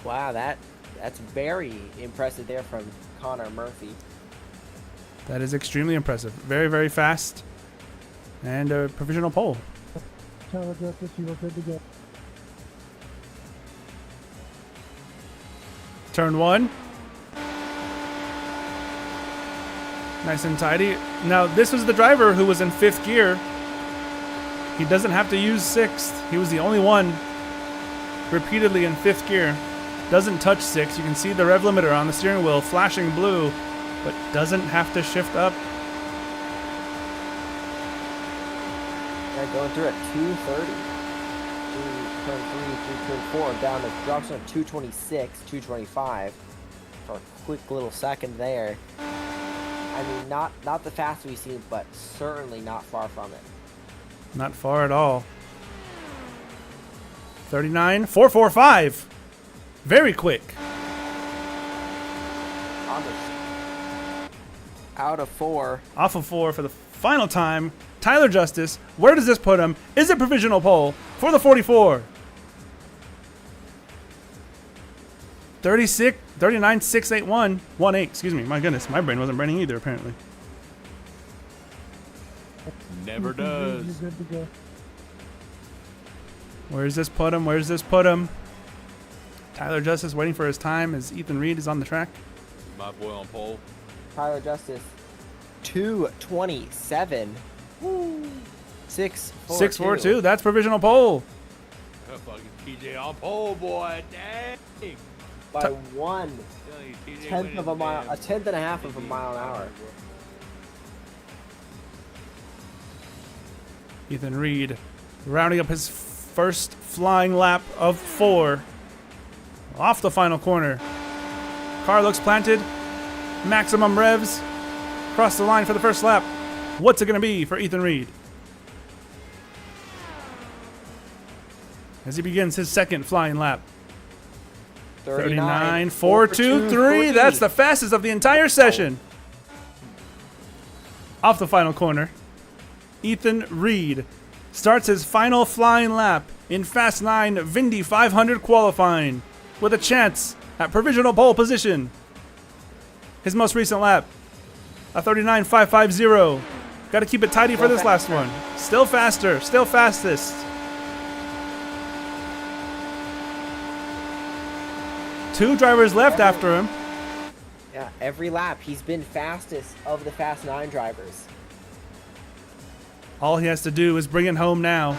[SPEAKER 3] Wow, that's very impressive there from Connor Murphy.
[SPEAKER 1] That is extremely impressive. Very, very fast. And a provisional pole.
[SPEAKER 13] Tyler Justice, you were good to go.
[SPEAKER 1] Turn 1. Nice and tidy. Now, this was the driver who was in 5th gear. He doesn't have to use 6th. He was the only one repeatedly in 5th gear. Doesn't touch 6. You can see the rev limiter on the steering wheel flashing blue, but doesn't have to shift up.
[SPEAKER 3] Yeah, going through at 230. Through turn 3, through turn 4, down to drops to 226, 225 for a quick little second there. I mean, not the fastest we've seen, but certainly not far from it.
[SPEAKER 1] Not far at all. 39.445. Very quick.
[SPEAKER 3] Out of 4.
[SPEAKER 1] Off of 4 for the final time. Tyler Justice. Where does this put him? Is it provisional pole for the 44? 39.681. 18, excuse me. My goodness, my brain wasn't braining either, apparently.
[SPEAKER 7] Never does.
[SPEAKER 13] You're good to go.
[SPEAKER 1] Where's this put him? Where's this put him? Tyler Justice waiting for his time as Ethan Reed is on the track.
[SPEAKER 7] My boy on pole.
[SPEAKER 3] Tyler Justice, 227. Woo. 642.
[SPEAKER 1] That's provisional pole.
[SPEAKER 7] Fucking TJ on pole, boy. Dang.
[SPEAKER 3] By 1/10 of a mile, a tenth and a half of a mile an hour.
[SPEAKER 1] Ethan Reed rounding up his first flying lap of 4. Off the final corner. Car looks planted. Maximum revs. Across the line for the first lap. What's it going to be for Ethan Reed? As he begins his second flying lap. 39.423. That's the fastest of the entire session. Off the final corner. Ethan Reed starts his final flying lap in Fast 9 Vindy 500 qualifying with a chance at provisional pole position. His most recent lap, a 39.550. Got to keep it tidy for this last one. Still faster, still fastest. Two drivers left after him.
[SPEAKER 3] Yeah, every lap he's been fastest of the Fast 9 drivers.
[SPEAKER 1] All he has to do is bring it home now.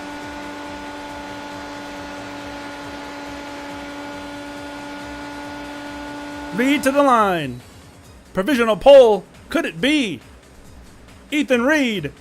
[SPEAKER 1] Reed to the line. Provisional pole. Could it be Ethan Reed?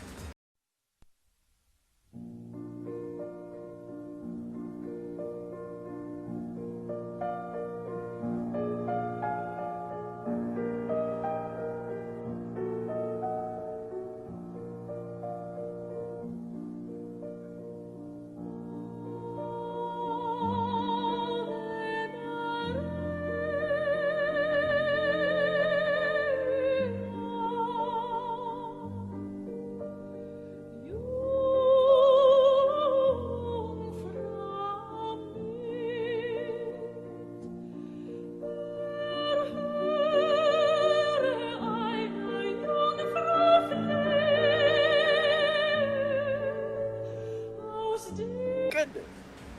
[SPEAKER 3] Goodness.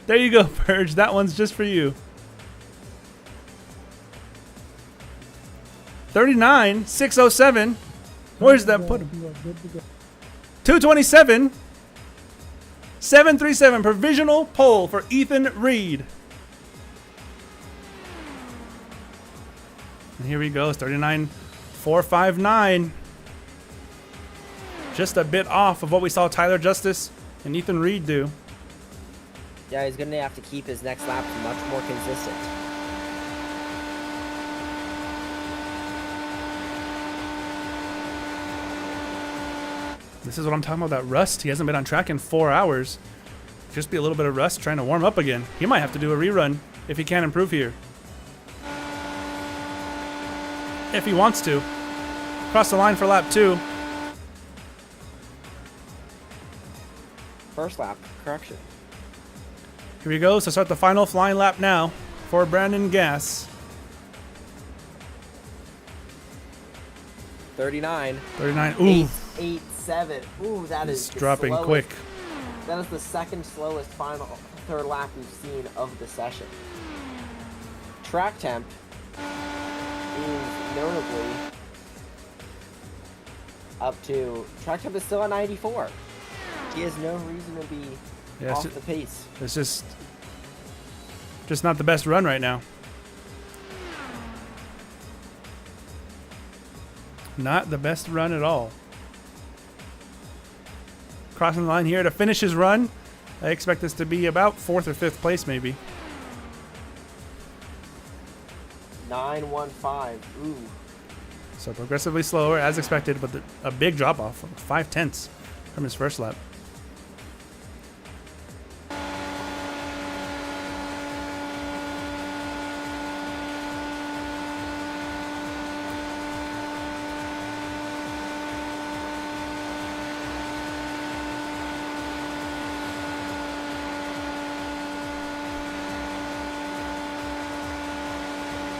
[SPEAKER 1] There you go, Purge. That one's just for you. 39,607. Where's that put him? 227. 737. Provisional pole for Ethan Reed. And here he goes. 39,459. Just a bit off of what we saw Tyler Justice and Ethan Reed do.
[SPEAKER 3] Yeah, he's going to have to keep his next lap much more consistent.
[SPEAKER 1] This is what I'm talking about, that rust. He hasn't been on track in 4 hours. Just be a little bit of rust trying to warm up again. He might have to do a rerun if he can't improve here. If he wants to. Cross the line for lap 2.
[SPEAKER 3] First lap, correction.
[SPEAKER 1] Here we go. So start the final flying lap now for Brandon Gass.
[SPEAKER 3] 39.
[SPEAKER 1] 39. Ooh.
[SPEAKER 3] 8.87. Ooh, that is the
[SPEAKER 1] dropping
[SPEAKER 3] slowest.
[SPEAKER 1] quick.
[SPEAKER 3] That is the second slowest final third lap we've seen of the session. Track temp is notably up to... Track temp is still at 94. He has no reason to be off the pace.
[SPEAKER 1] It's just not the best run right now. Not the best run at all. Crossing the line here to finish his run. I expect this to be about 4th or 5th place maybe.
[SPEAKER 3] 9.15. Ooh.
[SPEAKER 1] So progressively slower as expected, but a big drop off of 0.5 from his first lap.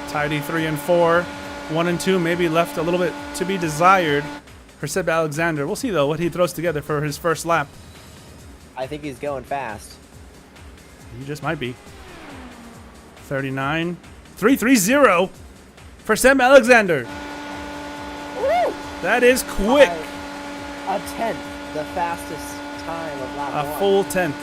[SPEAKER 1] Tidy 3 and 4, 1 and 2 maybe left a little bit to be desired for Seb Alexander. We'll see though what he throws together for his first lap.
[SPEAKER 3] I think he's going fast.
[SPEAKER 1] He just might be. 39, 330 for Seb Alexander.
[SPEAKER 3] Woo!
[SPEAKER 1] That is quick.
[SPEAKER 3] A 10th, the fastest time of lap 1.
[SPEAKER 1] A full 10th.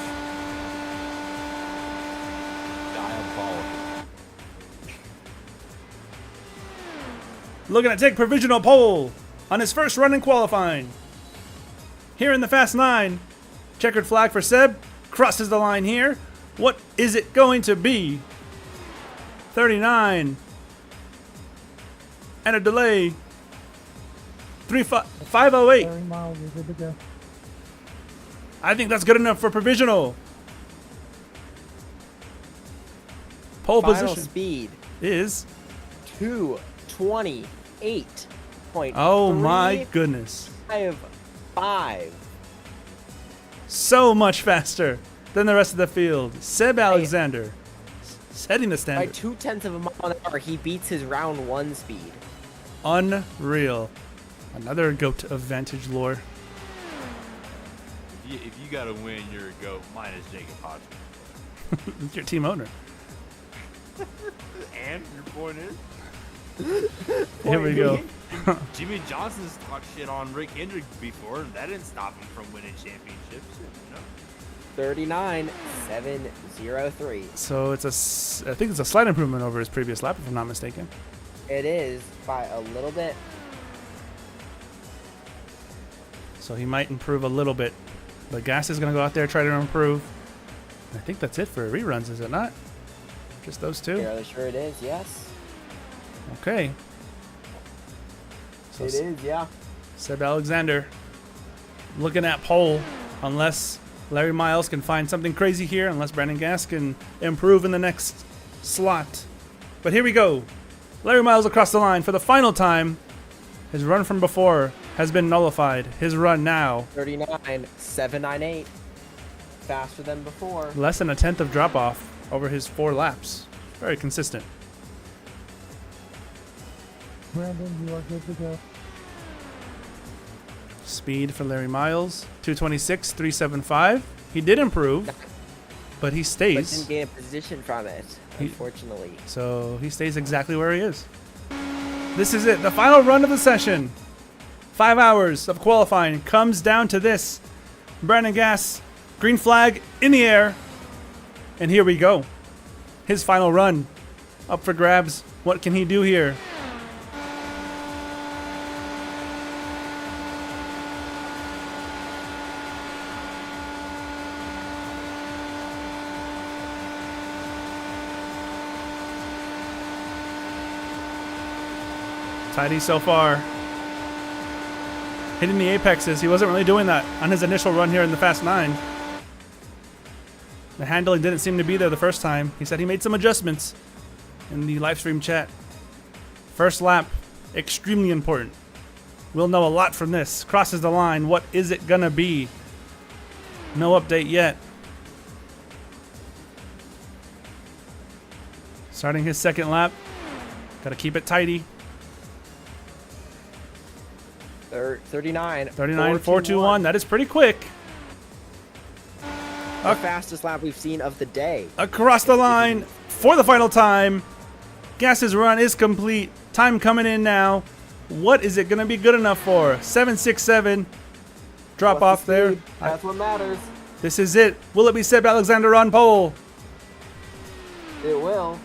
[SPEAKER 1] Looking to take provisional pole on his first run in qualifying. Here in the Fast 9. Checkered flag for Seb. Crosses the line here. What is it going to be? 39. And a delay. 508.
[SPEAKER 13] 30 miles, you're good to go.
[SPEAKER 1] I think that's good enough for provisional. Pole
[SPEAKER 3] Final
[SPEAKER 1] position
[SPEAKER 3] speed
[SPEAKER 1] is
[SPEAKER 3] 2:28.3.
[SPEAKER 1] Oh my goodness.
[SPEAKER 3] 5.
[SPEAKER 1] So much faster than the rest of the field. Seb Alexander setting the
[SPEAKER 3] By
[SPEAKER 1] standard.
[SPEAKER 3] 0.2 of a mile an hour, he beats his round 1 speed.
[SPEAKER 1] Unreal. Another goat of Vantage lore.
[SPEAKER 7] If you gotta win, you're a goat. Mine is Jacob Hodgson.
[SPEAKER 1] It's your team owner.
[SPEAKER 7] And your point is?
[SPEAKER 1] Here we go.
[SPEAKER 7] Jimmy Johnson's talked shit on Rick Hendrick before, and that didn't stop him from winning championships. You know?
[SPEAKER 3] 39.703.
[SPEAKER 1] So I think it's a slight improvement over his previous lap, if I'm not mistaken.
[SPEAKER 3] It is by a little bit.
[SPEAKER 1] So he might improve a little bit. But Gas is going to go out there, try to improve. I think that's it for reruns, is it not? Just those two?
[SPEAKER 3] Fairly sure it is, yes.
[SPEAKER 1] Okay. So
[SPEAKER 3] It is, yeah.
[SPEAKER 1] Seb Alexander looking at pole, unless Larry Miles can find something crazy here, unless Brandon Gas can improve in the next slot. But here we go. Larry Miles across the line for the final time. His run from before has been nullified. His run now.
[SPEAKER 3] 39.798. Faster than before.
[SPEAKER 1] Less than a 10th of drop off over his 4 laps. Very consistent.
[SPEAKER 13] Brandon, you are good to go.
[SPEAKER 1] Speed for Larry Miles, 226.375. He did improve, but he
[SPEAKER 3] But
[SPEAKER 1] stays.
[SPEAKER 3] didn't gain a position from it, unfortunately.
[SPEAKER 1] So he stays exactly where he is. This is it, the final run of the session. 5 hours of qualifying comes down to this. Brandon Gass, green flag in the air. And here we go. His final run. Up for grabs. What can he do here? Tidy so far. Hitting the apexes. He wasn't really doing that on his initial run here in the Fast 9. The handling didn't seem to be there the first time. He said he made some adjustments in the live stream chat. First lap, extremely important. We'll know a lot from this. Crosses the line. What is it gonna be? No update yet. Starting his second lap. Gotta keep it tidy.
[SPEAKER 3] 39.
[SPEAKER 1] 39, 421. That is pretty quick.
[SPEAKER 3] The fastest lap we've seen of the day.
[SPEAKER 1] Across the line for the final time. Gass's run is complete. Time coming in now. What is it going to be good enough for? 767. Drop off there.
[SPEAKER 3] That's what matters.
[SPEAKER 1] This is it. Will it be Seb Alexander on pole?
[SPEAKER 3] It will.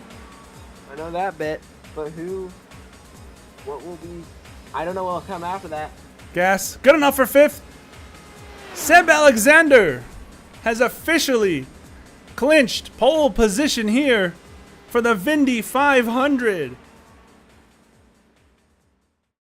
[SPEAKER 3] I know that bit. But who? What will be? I don't know what will come after that.
[SPEAKER 1] Gass, good enough for 5th. Seb Alexander has officially clinched pole position here for the Vindy 500.